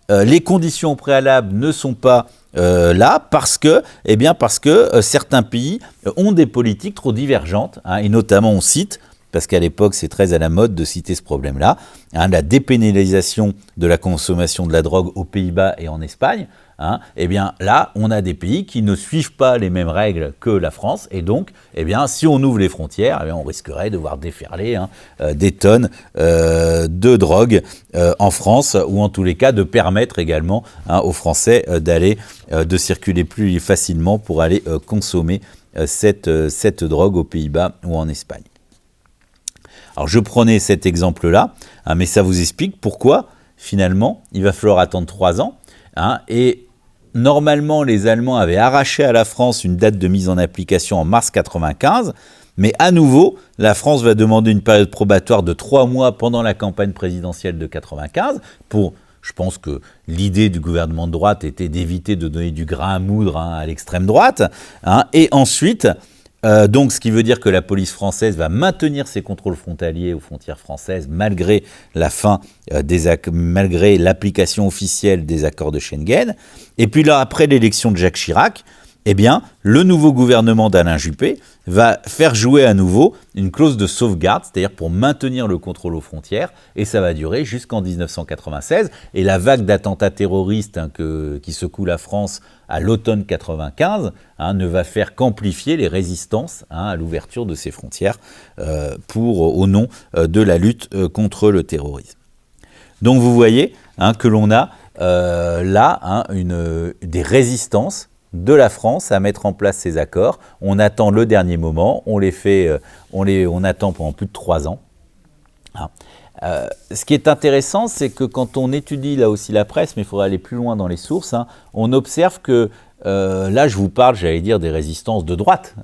les conditions préalables ne sont pas là parce que certains pays ont des politiques trop divergentes, et notamment on cite, parce qu'à l'époque c'est très à la mode de citer ce problème-là, la dépénalisation de la consommation de la drogue aux Pays-Bas et en Espagne, hein, eh bien là, on a des pays qui ne suivent pas les mêmes règles que la France, et donc, eh bien, si on ouvre les frontières, eh bien, on risquerait de voir déferler des tonnes de drogue en France, ou en tous les cas de permettre également aux Français de circuler plus facilement pour aller consommer cette drogue aux Pays-Bas ou en Espagne. Alors je prenais cet exemple-là, mais ça vous explique pourquoi finalement il va falloir attendre 3 ans, et normalement, les Allemands avaient arraché à la France une date de mise en application en mars 1995, mais à nouveau, la France va demander une période probatoire de 3 mois pendant la campagne présidentielle de 1995 pour... Je pense que l'idée du gouvernement de droite était d'éviter de donner du grain à moudre à l'extrême droite. Et ensuite, donc ce qui veut dire que la police française va maintenir ses contrôles frontaliers aux frontières françaises malgré malgré l'application officielle des accords de Schengen. Et puis là, après l'élection de Jacques Chirac, eh bien, le nouveau gouvernement d'Alain Juppé va faire jouer à nouveau une clause de sauvegarde, c'est-à-dire pour maintenir le contrôle aux frontières, et ça va durer jusqu'en 1996. Et la vague d'attentats terroristes qui secoue la France à l'automne 1995 ne va faire qu'amplifier les résistances à l'ouverture de ces frontières au nom de la lutte contre le terrorisme. Donc vous voyez que l'on a là des résistances de la France à mettre en place ces accords. On attend le dernier moment, on attend pendant plus de 3 ans. Ce qui est intéressant, c'est que quand on étudie là aussi la presse, mais il faudra aller plus loin dans les sources, on observe que là je vous parle, j'allais dire, des résistances de droite,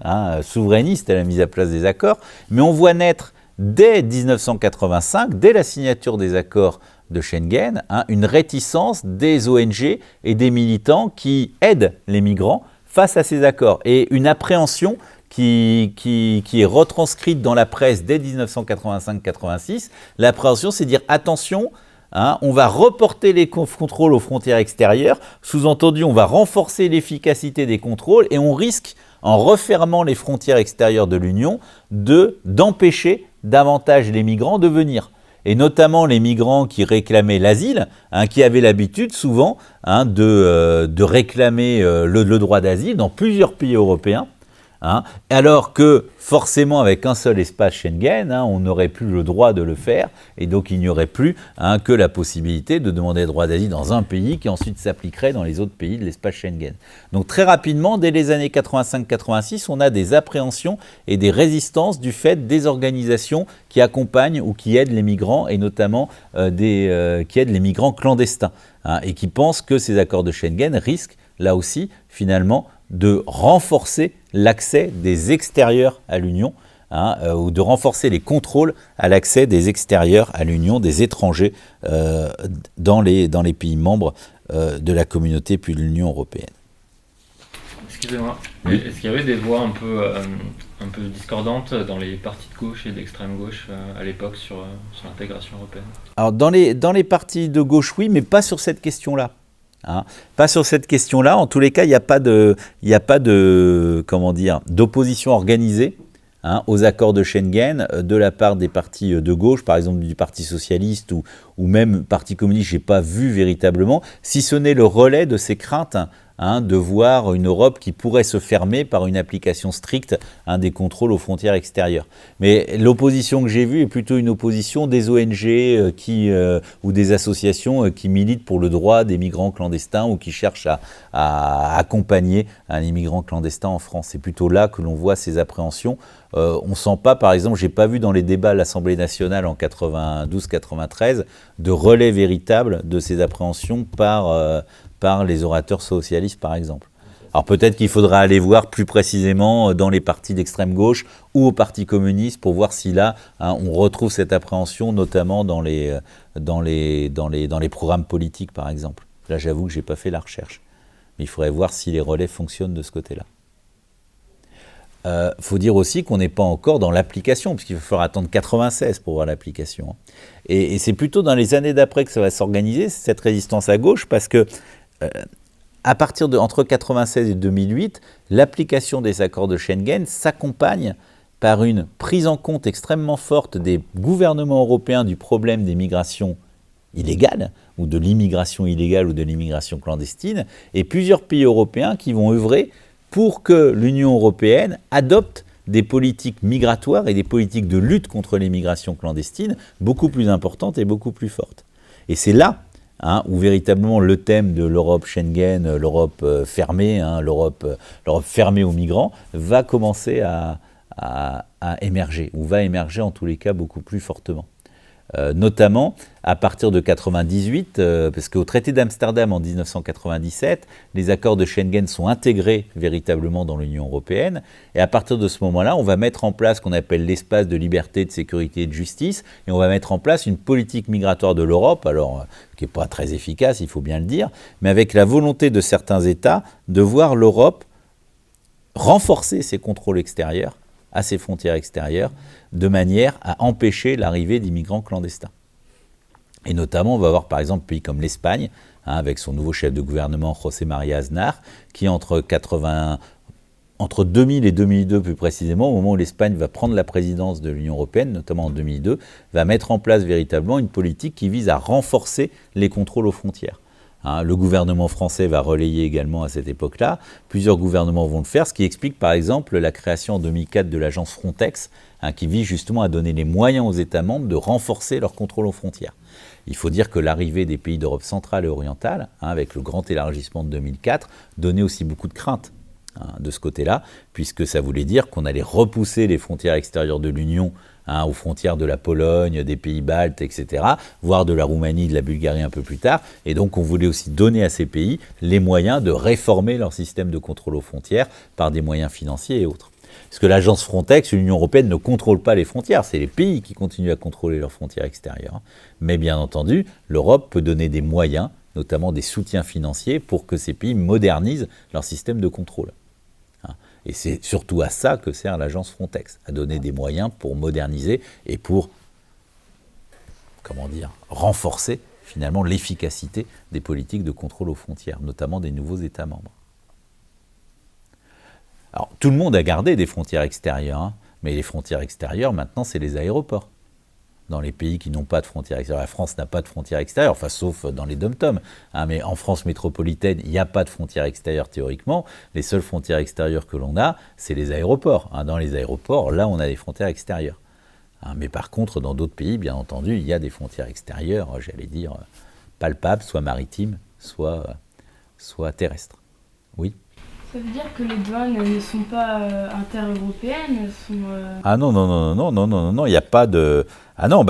souverainistes à la mise à place des accords, mais on voit naître dès 1985, dès la signature des accords de Schengen, une réticence des ONG et des militants qui aident les migrants face à ces accords, et une appréhension qui est retranscrite dans la presse dès 1985-86. L'appréhension, c'est dire attention, on va reporter les contrôles aux frontières extérieures, sous-entendu on va renforcer l'efficacité des contrôles, et on risque, en refermant les frontières extérieures de l'Union, d'empêcher davantage les migrants de venir. Et notamment les migrants qui réclamaient l'asile, qui avaient l'habitude souvent de réclamer le droit d'asile dans plusieurs pays européens, alors que forcément avec un seul espace Schengen, on n'aurait plus le droit de le faire, et donc il n'y aurait plus que la possibilité de demander le droit d'asile dans un pays qui ensuite s'appliquerait dans les autres pays de l'espace Schengen. Donc très rapidement, dès les années 85-86, on a des appréhensions et des résistances du fait des organisations qui accompagnent ou qui aident les migrants, et notamment qui aident les migrants clandestins, et qui pensent que ces accords de Schengen risquent là aussi finalement de renforcer l'accès des extérieurs à l'Union, ou de renforcer les contrôles à l'accès des extérieurs à l'Union, des étrangers dans les pays membres de la communauté puis de l'Union européenne. Excusez-moi, oui. Est-ce qu'il y avait des voix un peu discordantes dans les partis de gauche et d'extrême gauche à l'époque sur l'intégration européenne? Alors dans les partis de gauche, oui, mais pas sur cette question-là. Pas sur cette question-là. En tous les cas, il n'y a pas d'opposition organisée aux accords de Schengen de la part des partis de gauche, par exemple du Parti socialiste ou même Parti communiste. Je n'ai pas vu véritablement, si ce n'est le relais de ces craintes de voir une Europe qui pourrait se fermer par une application stricte des contrôles aux frontières extérieures. Mais l'opposition que j'ai vue est plutôt une opposition des ONG ou des associations qui militent pour le droit des migrants clandestins ou qui cherchent à accompagner les migrants clandestins en France. C'est plutôt là que l'on voit ces appréhensions. On ne sent pas, par exemple, je n'ai pas vu dans les débats à l'Assemblée nationale en 92-93 de relais véritable de ces appréhensions par les orateurs socialistes, par exemple. Alors peut-être qu'il faudra aller voir plus précisément dans les partis d'extrême gauche ou au Parti communiste pour voir si là, on retrouve cette appréhension, notamment dans les programmes politiques, par exemple. Là, j'avoue que je n'ai pas fait la recherche. Mais il faudrait voir si les relais fonctionnent de ce côté-là. Faut dire aussi qu'on n'est pas encore dans l'application, puisqu'il va falloir attendre 96 pour voir l'application. Et c'est plutôt dans les années d'après que ça va s'organiser, cette résistance à gauche, parce que à partir entre 96 et 2008, l'application des accords de Schengen s'accompagne par une prise en compte extrêmement forte des gouvernements européens du problème des migrations illégale, ou de l'immigration illégale ou de l'immigration clandestine, et plusieurs pays européens qui vont œuvrer pour que l'Union européenne adopte des politiques migratoires et des politiques de lutte contre l'immigration clandestine beaucoup plus importantes et beaucoup plus fortes. Et c'est là où véritablement le thème de l'Europe Schengen, l'Europe fermée, l'Europe fermée aux migrants, va commencer à émerger, ou va émerger en tous les cas beaucoup plus fortement. Notamment à partir de 1998, parce qu'au traité d'Amsterdam en 1997, les accords de Schengen sont intégrés véritablement dans l'Union européenne, et à partir de ce moment-là, on va mettre en place ce qu'on appelle l'espace de liberté, de sécurité et de justice, et on va mettre en place une politique migratoire de l'Europe, alors qui n'est pas très efficace, il faut bien le dire, mais avec la volonté de certains États de voir l'Europe renforcer ses contrôles extérieurs à ses frontières extérieures, de manière à empêcher l'arrivée d'immigrants clandestins. Et notamment, on va voir par exemple un pays comme l'Espagne, avec son nouveau chef de gouvernement, José María Aznar, qui entre 2000 et 2002 plus précisément, au moment où l'Espagne va prendre la présidence de l'Union européenne, notamment en 2002, va mettre en place véritablement une politique qui vise à renforcer les contrôles aux frontières. Le gouvernement français va relayer également à cette époque-là. Plusieurs gouvernements vont le faire, ce qui explique par exemple la création en 2004 de l'agence Frontex, qui vise justement à donner les moyens aux États membres de renforcer leur contrôle aux frontières. Il faut dire que l'arrivée des pays d'Europe centrale et orientale, avec le grand élargissement de 2004, donnait aussi beaucoup de craintes de ce côté-là, puisque ça voulait dire qu'on allait repousser les frontières extérieures de l'Union aux frontières de la Pologne, des pays baltes, etc., voire de la Roumanie, de la Bulgarie un peu plus tard. Et donc on voulait aussi donner à ces pays les moyens de réformer leur système de contrôle aux frontières par des moyens financiers et autres. Parce que l'agence Frontex, l'Union européenne ne contrôle pas les frontières, c'est les pays qui continuent à contrôler leurs frontières extérieures. Mais bien entendu, l'Europe peut donner des moyens, notamment des soutiens financiers, pour que ces pays modernisent leur système de contrôle. Et c'est surtout à ça que sert l'agence Frontex, à donner des moyens pour moderniser et pour, renforcer finalement l'efficacité des politiques de contrôle aux frontières, notamment des nouveaux États membres. Alors, tout le monde a gardé des frontières extérieures, mais les frontières extérieures, maintenant, c'est les aéroports. Dans les pays qui n'ont pas de frontières extérieures. La France n'a pas de frontières extérieures, sauf dans les dom-toms. Mais en France métropolitaine, il n'y a pas de frontières extérieures théoriquement. Les seules frontières extérieures que l'on a, c'est les aéroports. Dans les aéroports, là, on a des frontières extérieures. Mais par contre, dans d'autres pays, bien entendu, il y a des frontières extérieures, palpables, soit maritimes, soit terrestres. Oui. Ça veut dire que les douanes ne sont pas inter-européennes, sont... Ah non, il n'y a pas de... Ah non,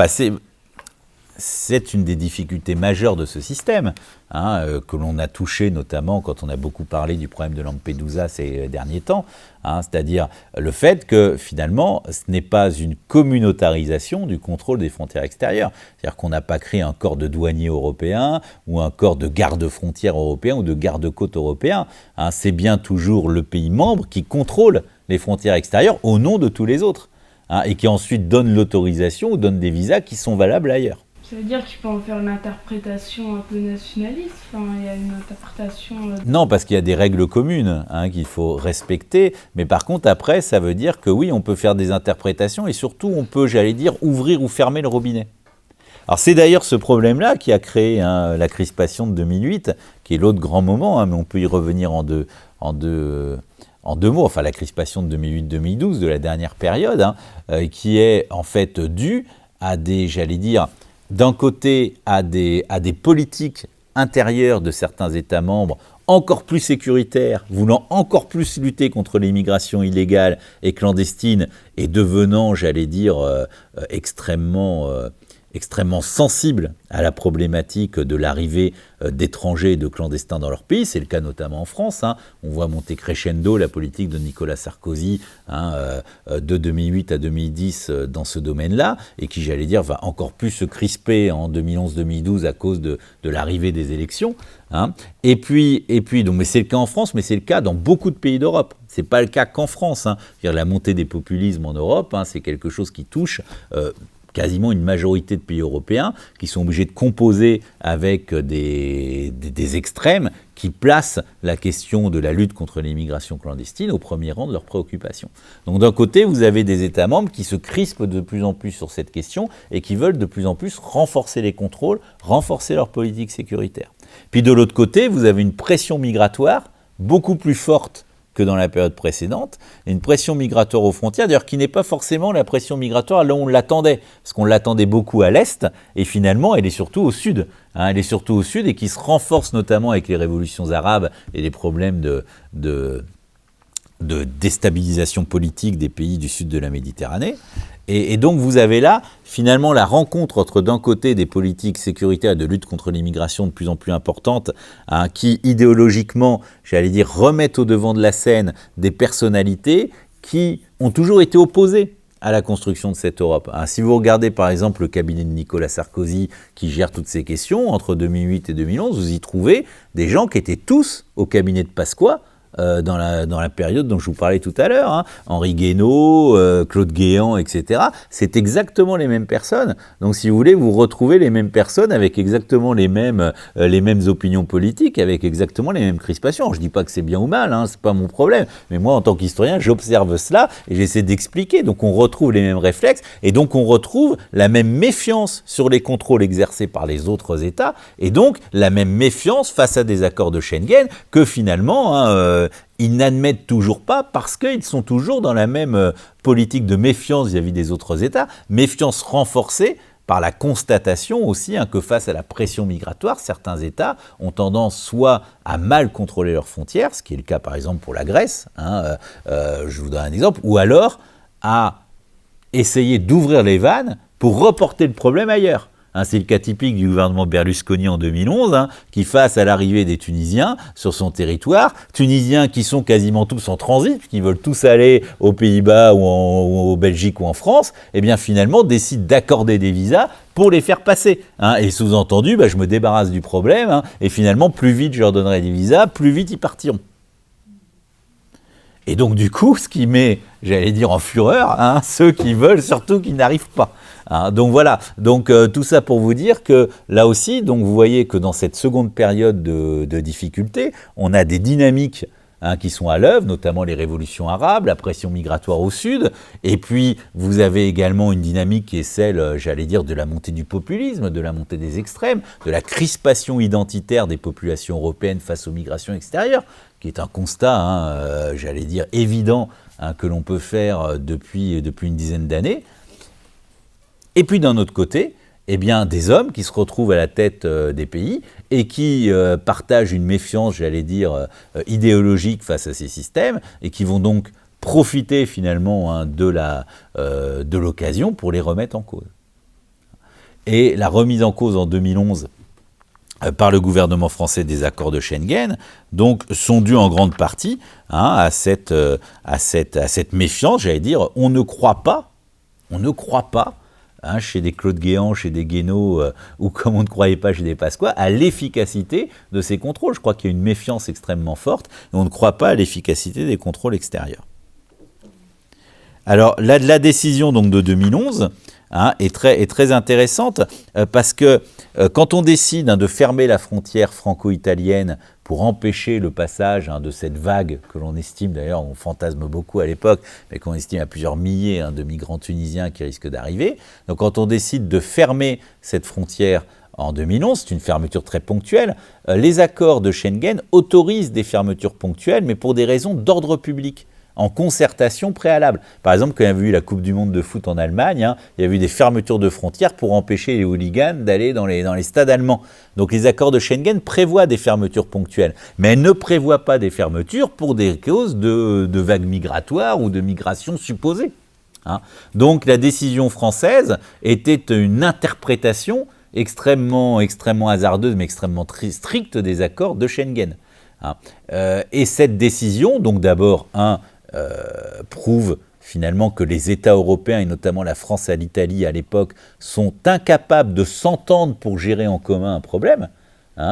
c'est une des difficultés majeures de ce système, que l'on a touché notamment quand on a beaucoup parlé du problème de Lampedusa ces derniers temps, c'est-à-dire le fait que finalement, ce n'est pas une communautarisation du contrôle des frontières extérieures. C'est-à-dire qu'on n'a pas créé un corps de douaniers européens ou un corps de garde-frontières européens ou de garde-côtes européens. C'est bien toujours le pays membre qui contrôle les frontières extérieures au nom de tous les autres, et qui ensuite donne l'autorisation ou donne des visas qui sont valables ailleurs. Ça veut dire que tu peux en faire une interprétation un peu nationaliste, il y a une interprétation... Non, parce qu'il y a des règles communes qu'il faut respecter, mais par contre après, ça veut dire que oui, on peut faire des interprétations et surtout on peut, ouvrir ou fermer le robinet. Alors c'est d'ailleurs ce problème-là qui a créé la crispation de 2008, qui est l'autre grand moment, mais on peut y revenir en deux mots, la crispation de 2008-2012, de la dernière période, qui est en fait due à des, d'un côté à des politiques intérieures de certains États membres encore plus sécuritaires, voulant encore plus lutter contre l'immigration illégale et clandestine et devenant, extrêmement sensibles à la problématique de l'arrivée d'étrangers et de clandestins dans leur pays. C'est le cas notamment en France. On voit monter crescendo la politique de Nicolas Sarkozy de 2008 à 2010 dans ce domaine-là, et qui, va encore plus se crisper en 2011-2012 à cause de l'arrivée des élections. Et puis, mais c'est le cas en France, mais c'est le cas dans beaucoup de pays d'Europe. Ce n'est pas le cas qu'en France. La montée des populismes en Europe, c'est quelque chose qui touche... quasiment une majorité de pays européens qui sont obligés de composer avec des extrêmes qui placent la question de la lutte contre l'immigration clandestine au premier rang de leurs préoccupations. Donc d'un côté, vous avez des États membres qui se crispent de plus en plus sur cette question et qui veulent de plus en plus renforcer les contrôles, renforcer leur politique sécuritaire. Puis de l'autre côté, vous avez une pression migratoire beaucoup plus forte que dans la période précédente, une pression migratoire aux frontières, d'ailleurs qui n'est pas forcément la pression migratoire là où on l'attendait, parce qu'on l'attendait beaucoup à l'est, et finalement elle est surtout au sud, elle est surtout au sud et qui se renforce notamment avec les révolutions arabes et les problèmes de déstabilisation politique des pays du sud de la Méditerranée. Et donc vous avez là, finalement, la rencontre entre, d'un côté, des politiques sécuritaires et de lutte contre l'immigration de plus en plus importantes, qui, idéologiquement, j'allais dire, remettent au devant de la scène des personnalités qui ont toujours été opposées à la construction de cette Europe. Si vous regardez, par exemple, le cabinet de Nicolas Sarkozy, qui gère toutes ces questions, entre 2008 et 2011, vous y trouvez des gens qui étaient tous au cabinet de Pasqua, dans la période dont je vous parlais tout à l'heure, Henri Guénaud, Claude Guéant, etc. C'est exactement les mêmes personnes. Donc si vous voulez, vous retrouvez les mêmes personnes avec exactement les mêmes opinions politiques, avec exactement les mêmes crispations. Je ne dis pas que c'est bien ou mal, c'est pas mon problème. Mais moi, en tant qu'historien, j'observe cela et j'essaie d'expliquer. Donc on retrouve les mêmes réflexes et donc on retrouve la même méfiance sur les contrôles exercés par les autres États et donc la même méfiance face à des accords de Schengen que finalement, ils n'admettent toujours pas parce qu'ils sont toujours dans la même politique de méfiance vis-à-vis des autres États, méfiance renforcée par la constatation aussi que face à la pression migratoire, certains États ont tendance soit à mal contrôler leurs frontières, ce qui est le cas par exemple pour la Grèce, je vous donne un exemple, ou alors à essayer d'ouvrir les vannes pour reporter le problème ailleurs. C'est le cas typique du gouvernement Berlusconi en 2011, qui face à l'arrivée des Tunisiens sur son territoire, Tunisiens qui sont quasiment tous en transit, qui veulent tous aller aux Pays-Bas ou au Belgique ou en France, et bien finalement décident d'accorder des visas pour les faire passer. Et sous-entendu, je me débarrasse du problème, et finalement plus vite je leur donnerai des visas, plus vite ils partiront. Et donc du coup, ce qui met, j'allais dire en fureur, ceux qui veulent, surtout qui n'arrivent pas. Donc voilà, donc tout ça pour vous dire que là aussi, donc vous voyez que dans cette seconde période de difficulté, on a des dynamiques qui sont à l'œuvre, notamment les révolutions arabes, la pression migratoire au sud, et puis vous avez également une dynamique qui est celle, j'allais dire, de la montée du populisme, de la montée des extrêmes, de la crispation identitaire des populations européennes face aux migrations extérieures, qui est un constat, j'allais dire, évident que l'on peut faire depuis une dizaine d'années. Et puis d'un autre côté, des hommes qui se retrouvent à la tête des pays et qui partagent une méfiance, j'allais dire, idéologique face à ces systèmes et qui vont donc profiter finalement de l'occasion pour les remettre en cause. Et la remise en cause en 2011 par le gouvernement français des accords de Schengen, donc sont dus en grande partie à cette méfiance, j'allais dire, on ne croit pas, chez des Claude Guéant, chez des Guénaud, ou comme on ne croyait pas chez des Pasqua, à l'efficacité de ces contrôles. Je crois qu'il y a une méfiance extrêmement forte, et on ne croit pas à l'efficacité des contrôles extérieurs. Alors, la décision donc, de 2011 est très intéressante, parce que quand on décide de fermer la frontière franco-italienne pour empêcher le passage de cette vague que l'on estime, d'ailleurs on fantasme beaucoup à l'époque, mais qu'on estime à plusieurs milliers de migrants tunisiens qui risquent d'arriver. Donc quand on décide de fermer cette frontière en 2011, c'est une fermeture très ponctuelle, les accords de Schengen autorisent des fermetures ponctuelles, mais pour des raisons d'ordre public, en concertation préalable. Par exemple, quand il y avait eu la Coupe du Monde de foot en Allemagne, il y avait eu des fermetures de frontières pour empêcher les hooligans d'aller dans les stades allemands. Donc les accords de Schengen prévoient des fermetures ponctuelles, mais elles ne prévoient pas des fermetures pour des causes de vagues migratoires ou de migration supposée. Donc la décision française était une interprétation extrêmement hasardeuse, mais extrêmement stricte des accords de Schengen. Et cette décision, donc d'abord, prouve finalement que les États européens, et notamment la France et l'Italie à l'époque, sont incapables de s'entendre pour gérer en commun un problème,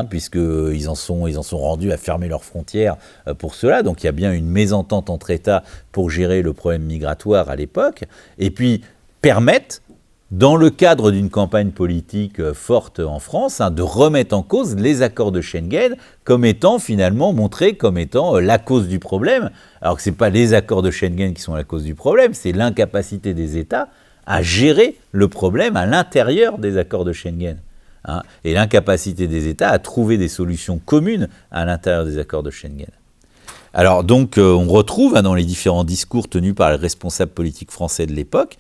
puisqu'ils en sont rendus à fermer leurs frontières pour cela. Donc il y a bien une mésentente entre États pour gérer le problème migratoire à l'époque, et puis permettent dans le cadre d'une campagne politique forte en France, de remettre en cause les accords de Schengen comme étant finalement montrés comme étant la cause du problème, alors que ce n'est pas les accords de Schengen qui sont la cause du problème, c'est l'incapacité des États à gérer le problème à l'intérieur des accords de Schengen. Et l'incapacité des États à trouver des solutions communes à l'intérieur des accords de Schengen. Alors donc on retrouve dans les différents discours tenus par les responsables politiques français de l'époque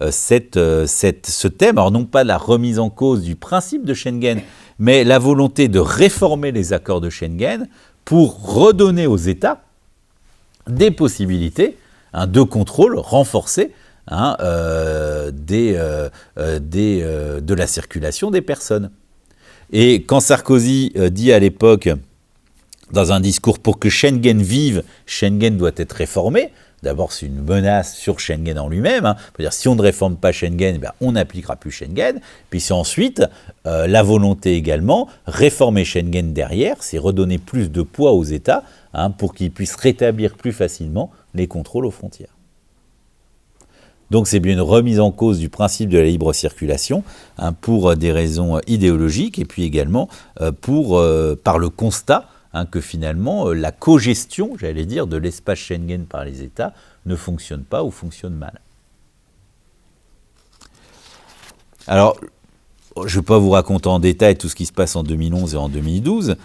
ce thème, alors non pas la remise en cause du principe de Schengen, mais la volonté de réformer les accords de Schengen pour redonner aux États des possibilités de contrôle renforcé de la circulation des personnes. Et quand Sarkozy dit à l'époque, dans un discours, pour que Schengen vive, Schengen doit être réformé, d'abord c'est une menace sur Schengen en lui-même, c'est-à-dire si on ne réforme pas Schengen, on n'appliquera plus Schengen, puis c'est ensuite la volonté également, réformer Schengen derrière, c'est redonner plus de poids aux États pour qu'ils puissent rétablir plus facilement les contrôles aux frontières. Donc c'est bien une remise en cause du principe de la libre circulation pour des raisons idéologiques et puis également par le constat que finalement la cogestion, j'allais dire, de l'espace Schengen par les États ne fonctionne pas ou fonctionne mal. Alors, je ne vais pas vous raconter en détail tout ce qui se passe en 2011 et en 2012,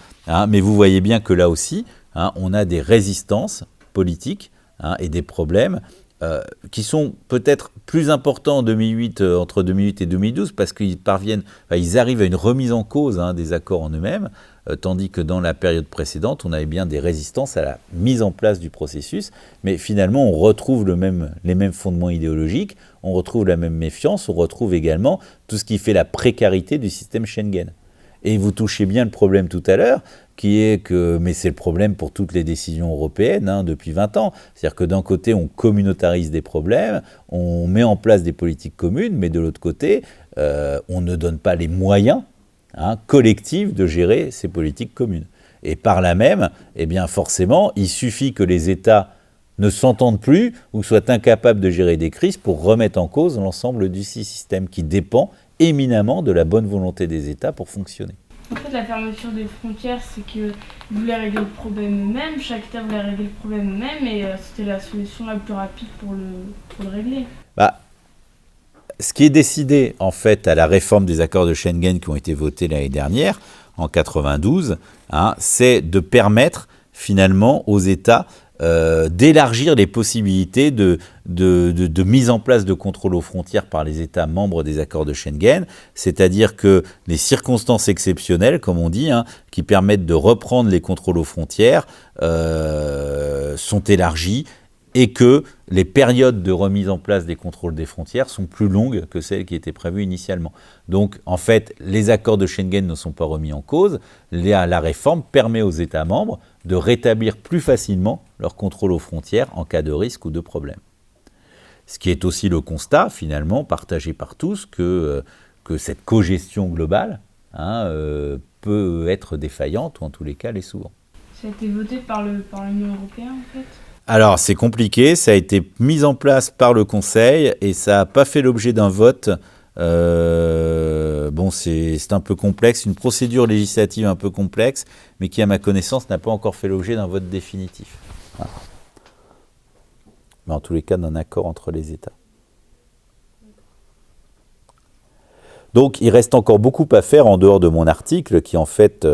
mais vous voyez bien que là aussi, on a des résistances politiques et des problèmes qui sont peut-être plus importants en 2008, entre 2008 et 2012, parce qu'ils ils arrivent à une remise en cause des accords en eux-mêmes, tandis que dans la période précédente, on avait bien des résistances à la mise en place du processus, mais finalement, on retrouve les mêmes fondements idéologiques, on retrouve la même méfiance, on retrouve également tout ce qui fait la précarité du système Schengen. Et vous touchez bien le problème tout à l'heure, mais c'est le problème pour toutes les décisions européennes depuis 20 ans. C'est-à-dire que d'un côté, on communautarise des problèmes, on met en place des politiques communes, mais de l'autre côté, on ne donne pas les moyens collectifs de gérer ces politiques communes. Et par là même, forcément, il suffit que les États ne s'entendent plus ou soient incapables de gérer des crises pour remettre en cause l'ensemble du système qui dépend éminemment de la bonne volonté des États pour fonctionner. En fait, la fermeture des frontières, c'est qu'ils voulaient régler le problème eux-mêmes, chaque État voulait régler le problème eux-mêmes, et c'était la solution la plus rapide pour le régler. Ce qui est décidé, en fait, à la réforme des accords de Schengen qui ont été votés l'année dernière, en 92, c'est de permettre, finalement, aux États d'élargir les possibilités de mise en place de contrôle aux frontières par les États membres des accords de Schengen, c'est-à-dire que les circonstances exceptionnelles, comme on dit, qui permettent de reprendre les contrôles aux frontières, sont élargies et que les périodes de remise en place des contrôles des frontières sont plus longues que celles qui étaient prévues initialement. Donc, en fait, les accords de Schengen ne sont pas remis en cause. La réforme permet aux États membres de rétablir plus facilement leur contrôle aux frontières en cas de risque ou de problème. Ce qui est aussi le constat, finalement, partagé par tous, que cette cogestion globale peut être défaillante, ou en tous les cas, l'est souvent. Ça a été voté par l'Union européenne, en fait ? Alors, c'est compliqué, ça a été mis en place par le Conseil et ça n'a pas fait l'objet d'un vote. C'est un peu complexe, une procédure législative un peu complexe, mais qui, à ma connaissance, n'a pas encore fait l'objet d'un vote définitif. Voilà. Mais en tous les cas, d'un accord entre les États. Donc, il reste encore beaucoup à faire en dehors de mon article, qui en fait,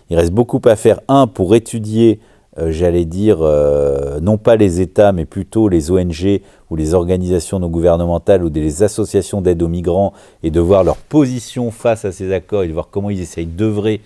il reste beaucoup à faire, pour étudier non pas les États, mais plutôt les ONG ou les organisations non gouvernementales ou des associations d'aide aux migrants et de voir leur position face à ces accords et de voir comment ils essayent d'œuvrer,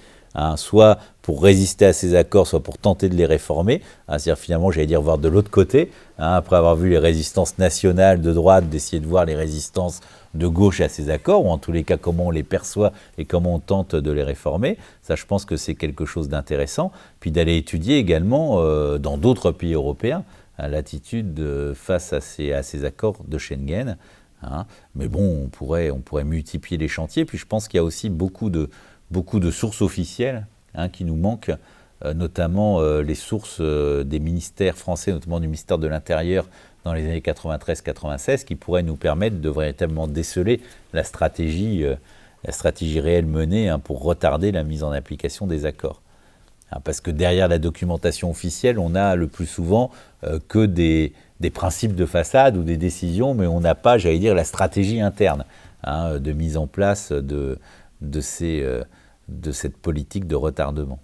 soit pour résister à ces accords, soit pour tenter de les réformer. C'est-à-dire finalement, voir de l'autre côté, après avoir vu les résistances nationales de droite, d'essayer de voir les résistances de gauche à ces accords, ou en tous les cas comment on les perçoit et comment on tente de les réformer. Ça, je pense que c'est quelque chose d'intéressant. Puis d'aller étudier également dans d'autres pays européens l'attitude face à ces accords de Schengen. Mais bon, on pourrait multiplier les chantiers. Puis je pense qu'il y a aussi beaucoup de sources officielles qui nous manquent, notamment les sources des ministères français, notamment du ministère de l'Intérieur, dans les années 93-96 qui pourraient nous permettre de véritablement déceler la stratégie réelle menée pour retarder la mise en application des accords. Parce que derrière la documentation officielle, on a le plus souvent que des principes de façade ou des décisions, mais on n'a pas, j'allais dire, la stratégie interne de mise en place de cette politique de retardement.